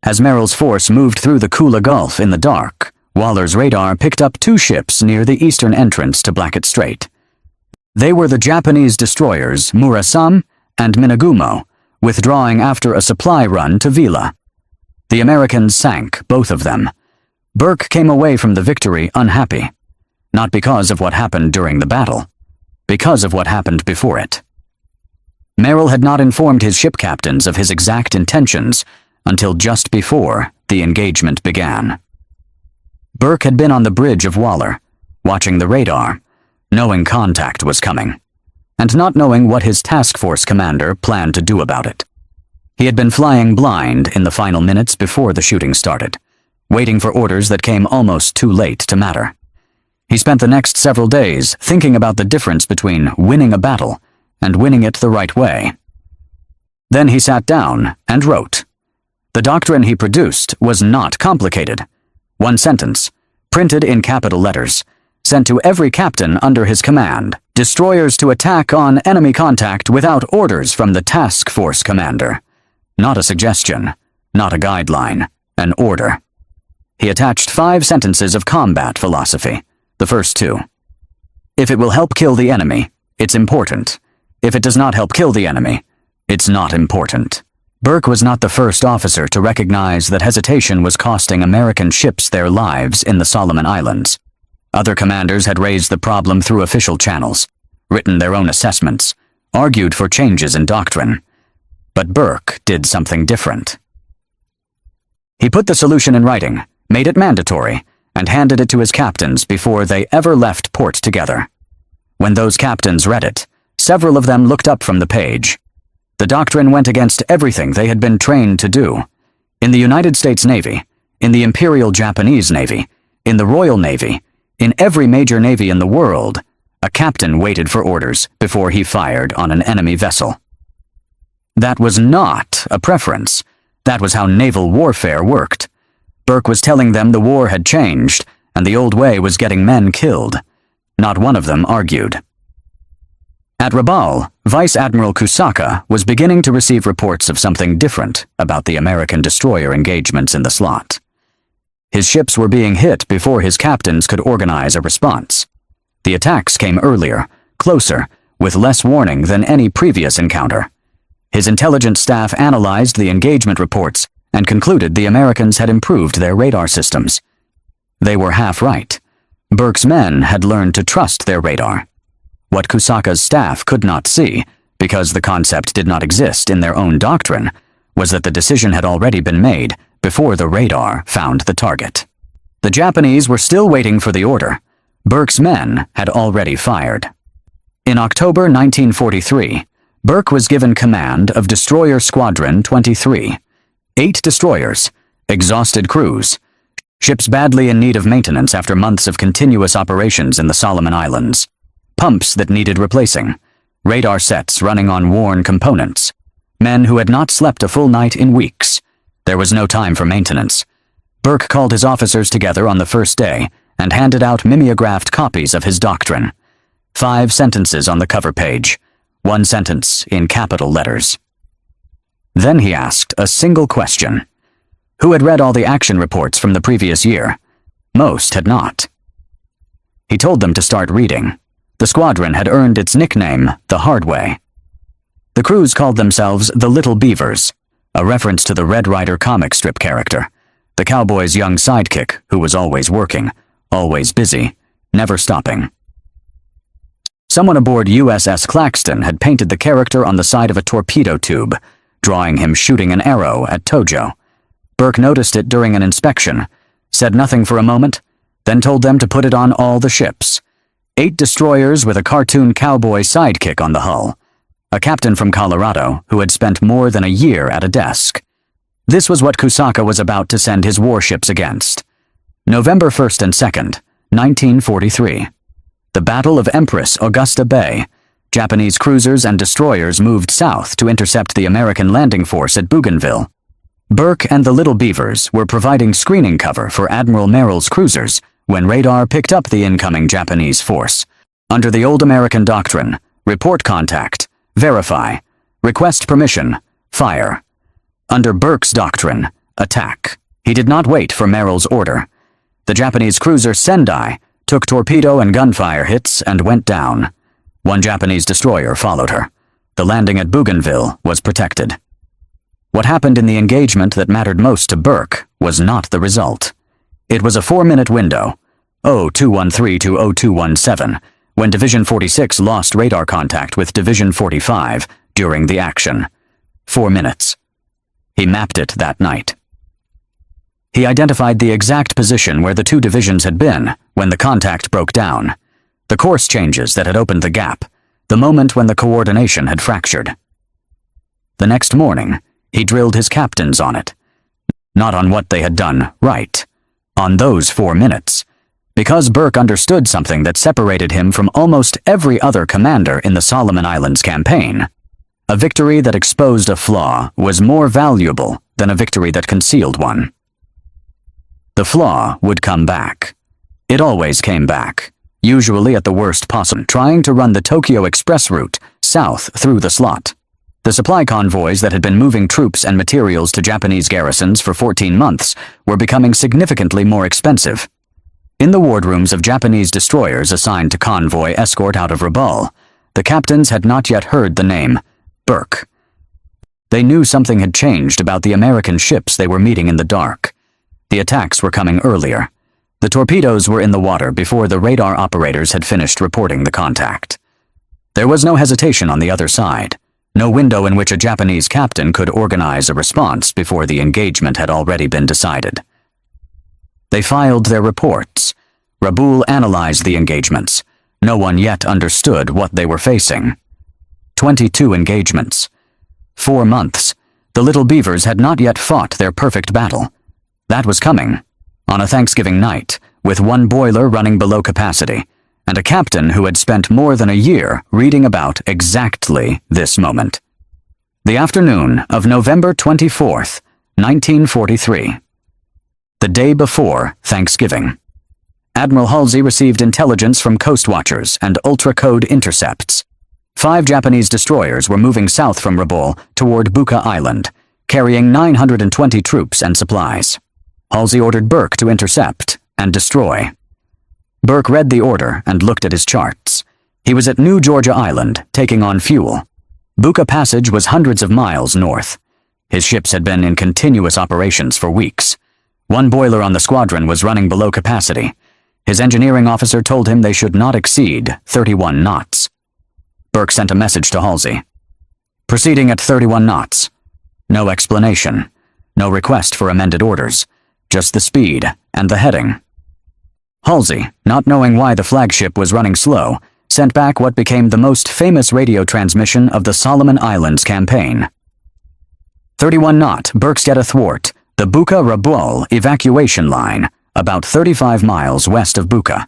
B: As Merrill's force moved through the Kula Gulf in the dark, Waller's radar picked up 2 ships near the eastern entrance to Blackett Strait. They were the Japanese destroyers Murasame and Minagumo, withdrawing after a supply run to Vila. The Americans sank both of them. Burke came away from the victory unhappy, not because of what happened during the battle, because of what happened before it. Merrill had not informed his ship captains of his exact intentions until just before the engagement began. Burke had been on the bridge of Valor, watching the radar, knowing contact was coming, and not knowing what his task force commander planned to do about it. He had been flying blind in the final minutes before the shooting started, waiting for orders that came almost too late to matter. He spent the next several days thinking about the difference between winning a battle and winning it the right way. Then he sat down and wrote. The doctrine he produced was not complicated. 1 sentence, printed in capital letters, sent to every captain under his command. Destroyers to attack on enemy contact without orders from the task force commander. Not a suggestion, not a guideline, an order. He attached 5 sentences of combat philosophy, the first 2. If it will help kill the enemy, it's important. If it does not help kill the enemy, it's not important. Burke was not the first officer to recognize that hesitation was costing American ships their lives in the Solomon Islands. Other commanders had raised the problem through official channels, written their own assessments, argued for changes in doctrine. But Burke did something different. He put the solution in writing, made it mandatory, and handed it to his captains before they ever left port together. When those captains read it, several of them looked up from the page. The doctrine went against everything they had been trained to do. In the United States Navy, in the Imperial Japanese Navy, in the Royal Navy, in every major navy in the world, a captain waited for orders before he fired on an enemy vessel. That was not a preference. That was how naval warfare worked. Burke was telling them the war had changed, and the old way was getting men killed. Not one of them argued. At Rabaul, Vice Admiral Kusaka was beginning to receive reports of something different about the American destroyer engagements in the slot. His ships were being hit before his captains could organize a response. The attacks came earlier, closer, with less warning than any previous encounter. His intelligence staff analyzed the engagement reports and concluded the Americans had improved their radar systems. They were half right. Burke's men had learned to trust their radar. What Kusaka's staff could not see, because the concept did not exist in their own doctrine, was that the decision had already been made before the radar found the target. The Japanese were still waiting for the order. Burke's men had already fired. In October 1943, Burke was given command of Destroyer Squadron 23. 8 destroyers, exhausted crews, ships badly in need of maintenance after months of continuous operations in the Solomon Islands, pumps that needed replacing, radar sets running on worn components, men who had not slept a full night in weeks. There was no time for maintenance. Burke called his officers together on the first day and handed out mimeographed copies of his doctrine. 5 sentences on the cover page, 1 sentence in capital letters. Then he asked a single question. Who had read all the action reports from the previous year? Most had not. He told them to start reading. The squadron had earned its nickname the hard way. The crews called themselves the Little Beavers, a reference to the Red Ryder comic strip character, the cowboy's young sidekick who was always working, always busy, never stopping. Someone aboard USS Claxton had painted the character on the side of a torpedo tube, drawing him shooting an arrow at Tojo. Burke noticed it during an inspection, said nothing for a moment, then told them to put it on all the ships. 8 destroyers with a cartoon cowboy sidekick on the hull. A captain from Colorado who had spent more than a year at a desk. This was what Kusaka was about to send his warships against. November 1st and 2nd, 1943. The Battle of Empress Augusta Bay, Japanese cruisers and destroyers moved south to intercept the American landing force at Bougainville. Burke and the Little Beavers were providing screening cover for Admiral Merrill's cruisers when radar picked up the incoming Japanese force. Under the old American doctrine, report contact, verify, request permission, fire. Under Burke's doctrine, attack. He did not wait for Merrill's order. The Japanese cruiser Sendai took torpedo and gunfire hits and went down. One Japanese destroyer followed her. The landing at Bougainville was protected. What happened in the engagement that mattered most to Burke was not the result. It was a 4-minute window, 0213 to 0217, when Division 46 lost radar contact with Division 45 during the action. 4 minutes. He mapped it that night. He identified the exact position where the two divisions had been when the contact broke down, the course changes that had opened the gap, the moment when the coordination had fractured. The next morning, he drilled his captains on it. Not on what they had done right, on those 4 minutes, because Burke understood something that separated him from almost every other commander in the Solomon Islands campaign. A victory that exposed a flaw was more valuable than a victory that concealed one. The flaw would come back. It always came back, usually at the worst possible, trying to run the Tokyo Express route south through the slot. The supply convoys that had been moving troops and materials to Japanese garrisons for 14 months were becoming significantly more expensive. In the wardrooms of Japanese destroyers assigned to convoy escort out of Rabaul, the captains had not yet heard the name Burke. They knew something had changed about the American ships they were meeting in the dark. The attacks were coming earlier. The torpedoes were in the water before the radar operators had finished reporting the contact. There was no hesitation on the other side. No window in which a Japanese captain could organize a response before the engagement had already been decided. They filed their reports. Rabaul analyzed the engagements. No one yet understood what they were facing. 22 engagements. 4 months. The Little Beavers had not yet fought their perfect battle. That was coming. On a Thanksgiving night, with one boiler running below capacity, and a captain who had spent more than a year reading about exactly this moment. The afternoon of November 24th, 1943. The day before Thanksgiving. Admiral Halsey received intelligence from coast watchers and ultra-code intercepts. 5 Japanese destroyers were moving south from Rabaul toward Buka Island, carrying 920 troops and supplies. Halsey ordered Burke to intercept and destroy. Burke read the order and looked at his charts. He was at New Georgia Island, taking on fuel. Buka Passage was hundreds of miles north. His ships had been in continuous operations for weeks. One boiler on the squadron was running below capacity. His engineering officer told him they should not exceed 31 knots. Burke sent a message to Halsey. Proceeding at 31 knots. No explanation. No request for amended orders. Just the speed and the heading. Halsey, not knowing why the flagship was running slow, sent back what became the most famous radio transmission of the Solomon Islands campaign. 31 knot, Burke's get athwart the Buka-Rabaul evacuation line, about 35 miles west of Buka.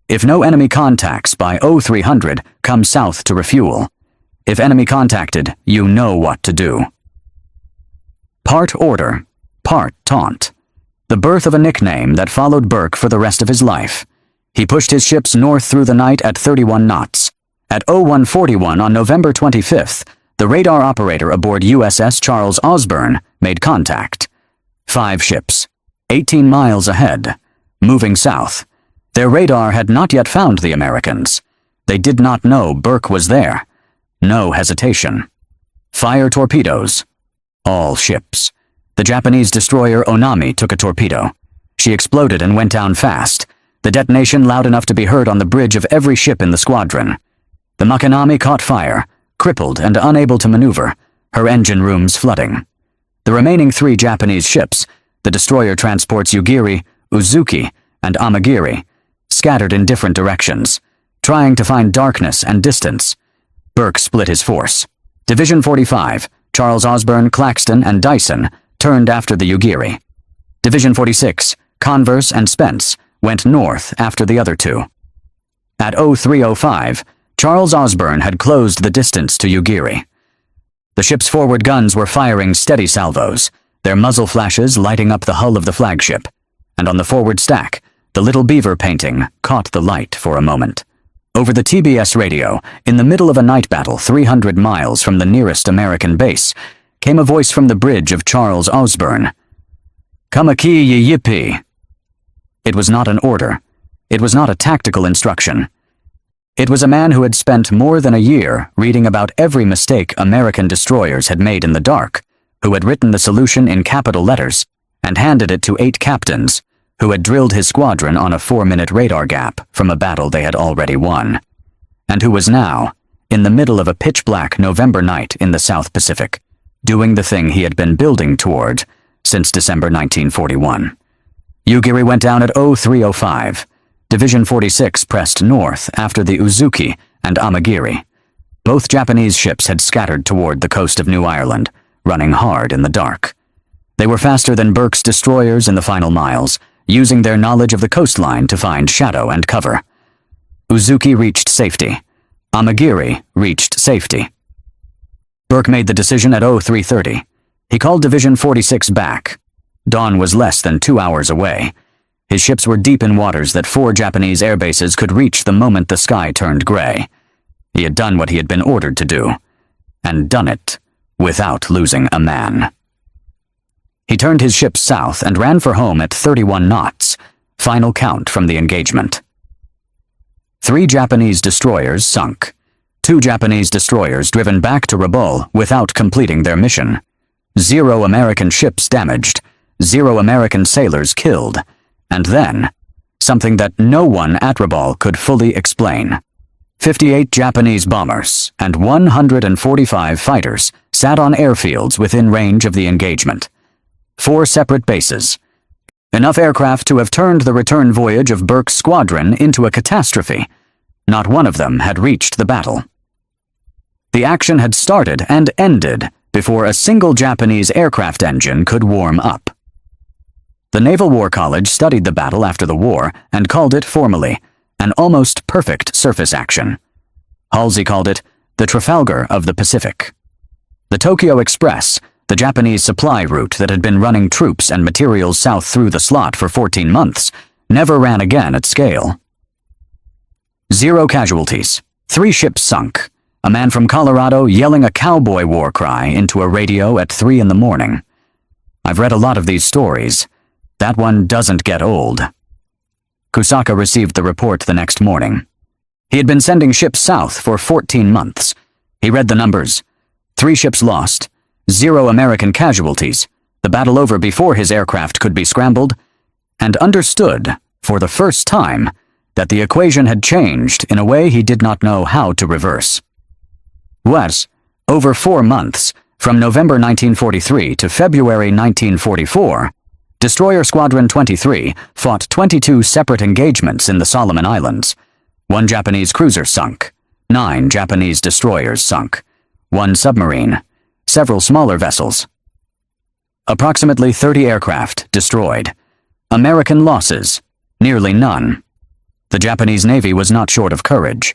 B: If no enemy contacts by 0300, come south to refuel. If enemy contacted, you know what to do. Part order, part taunt. The birth of a nickname that followed Burke for the rest of his life. He pushed his ships north through the night at 31 knots. At 0141 on November 25th, the radar operator aboard USS Charles Osborne made contact. 5 ships, 18 miles ahead, moving south. Their radar had not yet found the Americans. They did not know Burke was there. No hesitation. Fire torpedoes. All ships. The Japanese destroyer Onami took a torpedo. She exploded and went down fast, the detonation loud enough to be heard on the bridge of every ship in the squadron. The Makinami caught fire, crippled and unable to maneuver, her engine rooms flooding. The remaining 3 Japanese ships, the destroyer transports Yugiri, Uzuki, and Amagiri, scattered in different directions, trying to find darkness and distance. Burke split his force. Division 45, Charles Osborne, Claxton, and Dyson, turned after the Yugiri. Division 46, Converse and Spence, went north after the other 2. At 0305, Charles Osborne had closed the distance to Ugiri. The ship's forward guns were firing steady salvos, their muzzle flashes lighting up the hull of the flagship, and on the forward stack, the little beaver painting caught the light for a moment. Over the TBS radio, in the middle of a night battle 300 miles from the nearest American base, came a voice from the bridge of Charles Osborne. "Kamaki ye yippee." It was not an order. It was not a tactical instruction. It was a man who had spent more than a year reading about every mistake American destroyers had made in the dark, who had written the solution in capital letters and handed it to 8 captains, who had drilled his squadron on a 4-minute radar gap from a battle they had already won, and who was now, in the middle of a pitch-black November night in the South Pacific, doing the thing he had been building toward since December 1941. Ugiri went down at 03:05. Division 46 pressed north after the Uzuki and Amagiri. Both Japanese ships had scattered toward the coast of New Ireland, running hard in the dark. They were faster than Burke's destroyers in the final miles, using their knowledge of the coastline to find shadow and cover. Uzuki reached safety. Amagiri reached safety. Burke made the decision at 03:30. He called Division 46 back. Dawn was less than 2 hours away. His ships were deep in waters that 4 Japanese air bases could reach the moment the sky turned gray. He had done what he had been ordered to do, and done it without losing a man. He turned his ship south and ran for home at 31 knots, final count from the engagement. 3 Japanese destroyers sunk. 2 Japanese destroyers driven back to Rabaul without completing their mission. 0 American ships damaged. 0 American sailors killed. And then, something that no one at Rabaul could fully explain. 58 Japanese bombers and 145 fighters sat on airfields within range of the engagement. 4 separate bases. Enough aircraft to have turned the return voyage of Burke's squadron into a catastrophe. Not one of them had reached the battle. The action had started and ended before a single Japanese aircraft engine could warm up. The Naval War College studied the battle after the war and called it formally an almost perfect surface action. Halsey called it the Trafalgar of the Pacific. The Tokyo Express, the Japanese supply route that had been running troops and materials south through the slot for 14 months, never ran again at scale. 0 casualties. 3 ships sunk. A man from Colorado yelling a cowboy war cry into a radio at 3 in the morning. I've read a lot of these stories. That one doesn't get old. Kusaka received the report the next morning. He had been sending ships south for 14 months. He read the numbers. 3 ships lost. 0 American casualties. The battle over before his aircraft could be scrambled. And understood, for the first time, that the equation had changed in a way he did not know how to reverse. Was, over 4 months, from November 1943 to February 1944, Destroyer Squadron 23 fought 22 separate engagements in the Solomon Islands. 1 Japanese cruiser sunk. 9 Japanese destroyers sunk. 1 submarine. Several smaller vessels. Approximately 30 aircraft destroyed. American losses, nearly none. The Japanese Navy was not short of courage.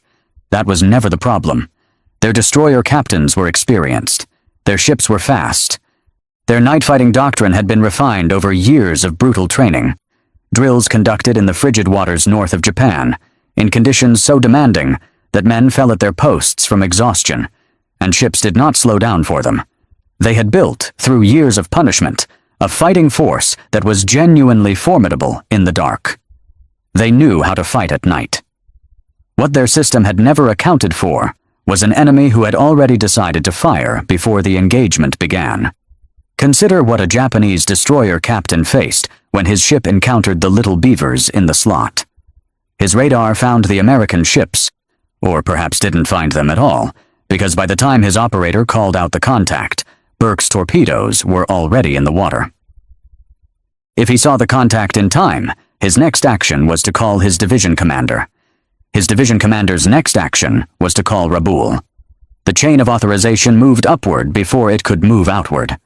B: That was never the problem. Their destroyer captains were experienced. Their ships were fast. Their night-fighting doctrine had been refined over years of brutal training. Drills conducted in the frigid waters north of Japan, in conditions so demanding that men fell at their posts from exhaustion, and ships did not slow down for them. They had built, through years of punishment, a fighting force that was genuinely formidable in the dark. They knew how to fight at night. What their system had never accounted for was an enemy who had already decided to fire before the engagement began. Consider what a Japanese destroyer captain faced when his ship encountered the little beavers in the slot. His radar found the American ships, or perhaps didn't find them at all, because by the time his operator called out the contact, Burke's torpedoes were already in the water. If he saw the contact in time, his next action was to call his division commander. His division commander's next action was to call Rabaul. The chain of authorization moved upward before it could move outward.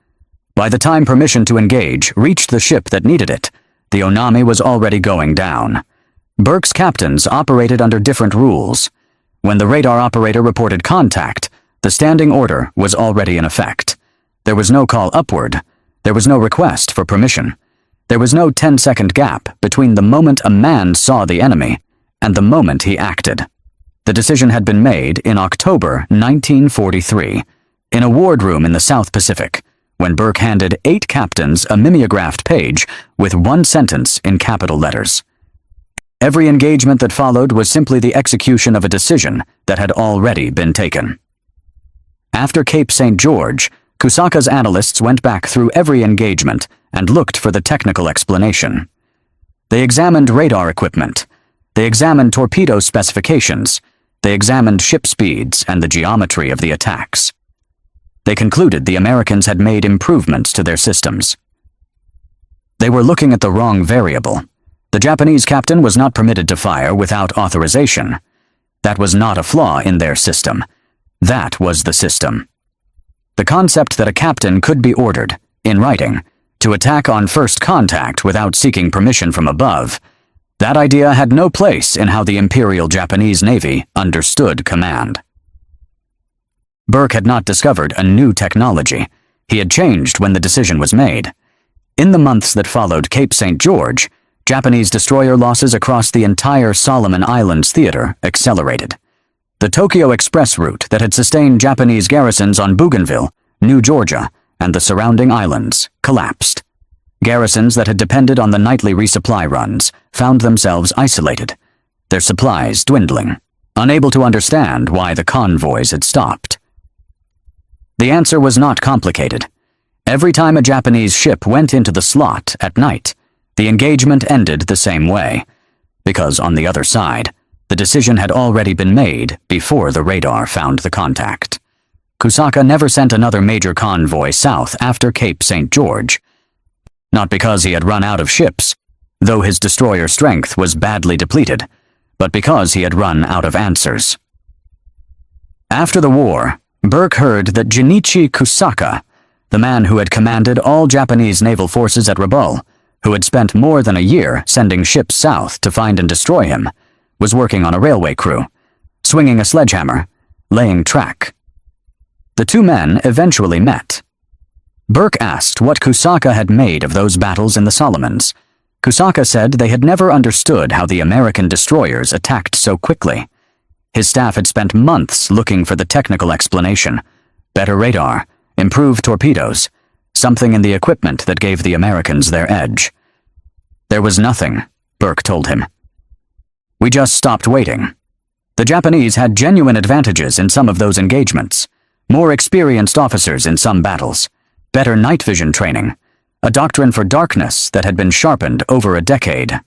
B: By the time permission to engage reached the ship that needed it, the Onami was already going down. Burke's captains operated under different rules. When the radar operator reported contact, the standing order was already in effect. There was no call upward. There was no request for permission. There was no 10-second gap between the moment a man saw the enemy and the moment he acted. The decision had been made in October 1943, in a wardroom in the South Pacific, when Burke handed 8 captains a mimeographed page with one sentence in capital letters. Every engagement that followed was simply the execution of a decision that had already been taken. After Cape St. George, Kusaka's analysts went back through every engagement and looked for the technical explanation. They examined radar equipment. They examined torpedo specifications. They examined ship speeds and the geometry of the attacks. They concluded the Americans had made improvements to their systems. They were looking at the wrong variable. The Japanese captain was not permitted to fire without authorization. That was not a flaw in their system. That was the system. The concept that a captain could be ordered, in writing, to attack on first contact without seeking permission from above, that idea had no place in how the Imperial Japanese Navy understood command. Burke had not discovered a new technology. He had changed when the decision was made. In the months that followed Cape St. George, Japanese destroyer losses across the entire Solomon Islands theater accelerated. The Tokyo Express route that had sustained Japanese garrisons on Bougainville, New Georgia, and the surrounding islands collapsed. Garrisons that had depended on the nightly resupply runs found themselves isolated, their supplies dwindling, unable to understand why the convoys had stopped. The answer was not complicated. Every time a Japanese ship went into the slot at night, the engagement ended the same way, because on the other side, the decision had already been made before the radar found the contact. Kusaka never sent another major convoy south after Cape St. George. Not because he had run out of ships, though his destroyer strength was badly depleted, but because he had run out of answers. After the war, Burke heard that Junichi Kusaka, the man who had commanded all Japanese naval forces at Rabaul, who had spent more than a year sending ships south to find and destroy him, was working on a railway crew, swinging a sledgehammer, laying track. The two men eventually met. Burke asked what Kusaka had made of those battles in the Solomons. Kusaka said they had never understood how the American destroyers attacked so quickly. His staff had spent months looking for the technical explanation. Better radar, improved torpedoes, something in the equipment that gave the Americans their edge. There was nothing, Burke told him. We just stopped waiting. The Japanese had genuine advantages in some of those engagements, more experienced officers in some battles, better night vision training, a doctrine for darkness that had been sharpened over a decade.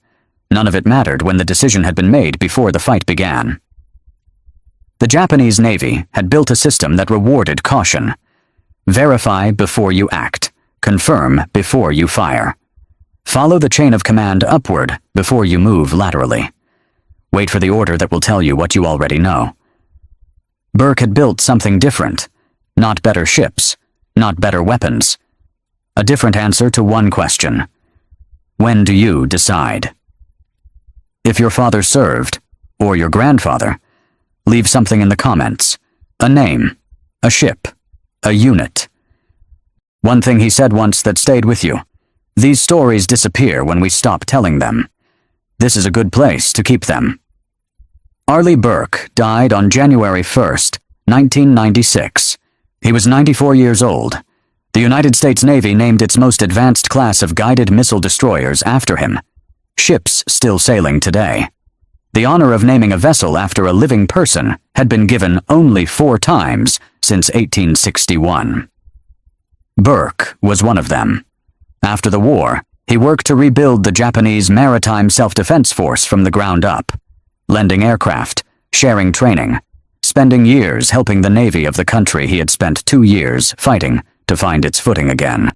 B: None of it mattered when the decision had been made before the fight began. The Japanese Navy had built a system that rewarded caution. Verify before you act. Confirm before you fire. Follow the chain of command upward before you move laterally. Wait for the order that will tell you what you already know. Burke had built something different. Not better ships, not better weapons. A different answer to one question. When do you decide? If your father served, or your grandfather, leave something in the comments. A name, a ship, a unit. One thing he said once that stayed with you. These stories disappear when we stop telling them. This is a good place to keep them. Arleigh Burke died on January 1st, 1996. He was 94 years old. The United States Navy named its most advanced class of guided missile destroyers after him. Ships still sailing today. The honor of naming a vessel after a living person had been given only 4 times since 1861. Burke was one of them. After the war, he worked to rebuild the Japanese Maritime Self-Defense Force from the ground up, lending aircraft, sharing training, spending years helping the Navy of the country he had spent 2 years fighting to find its footing again.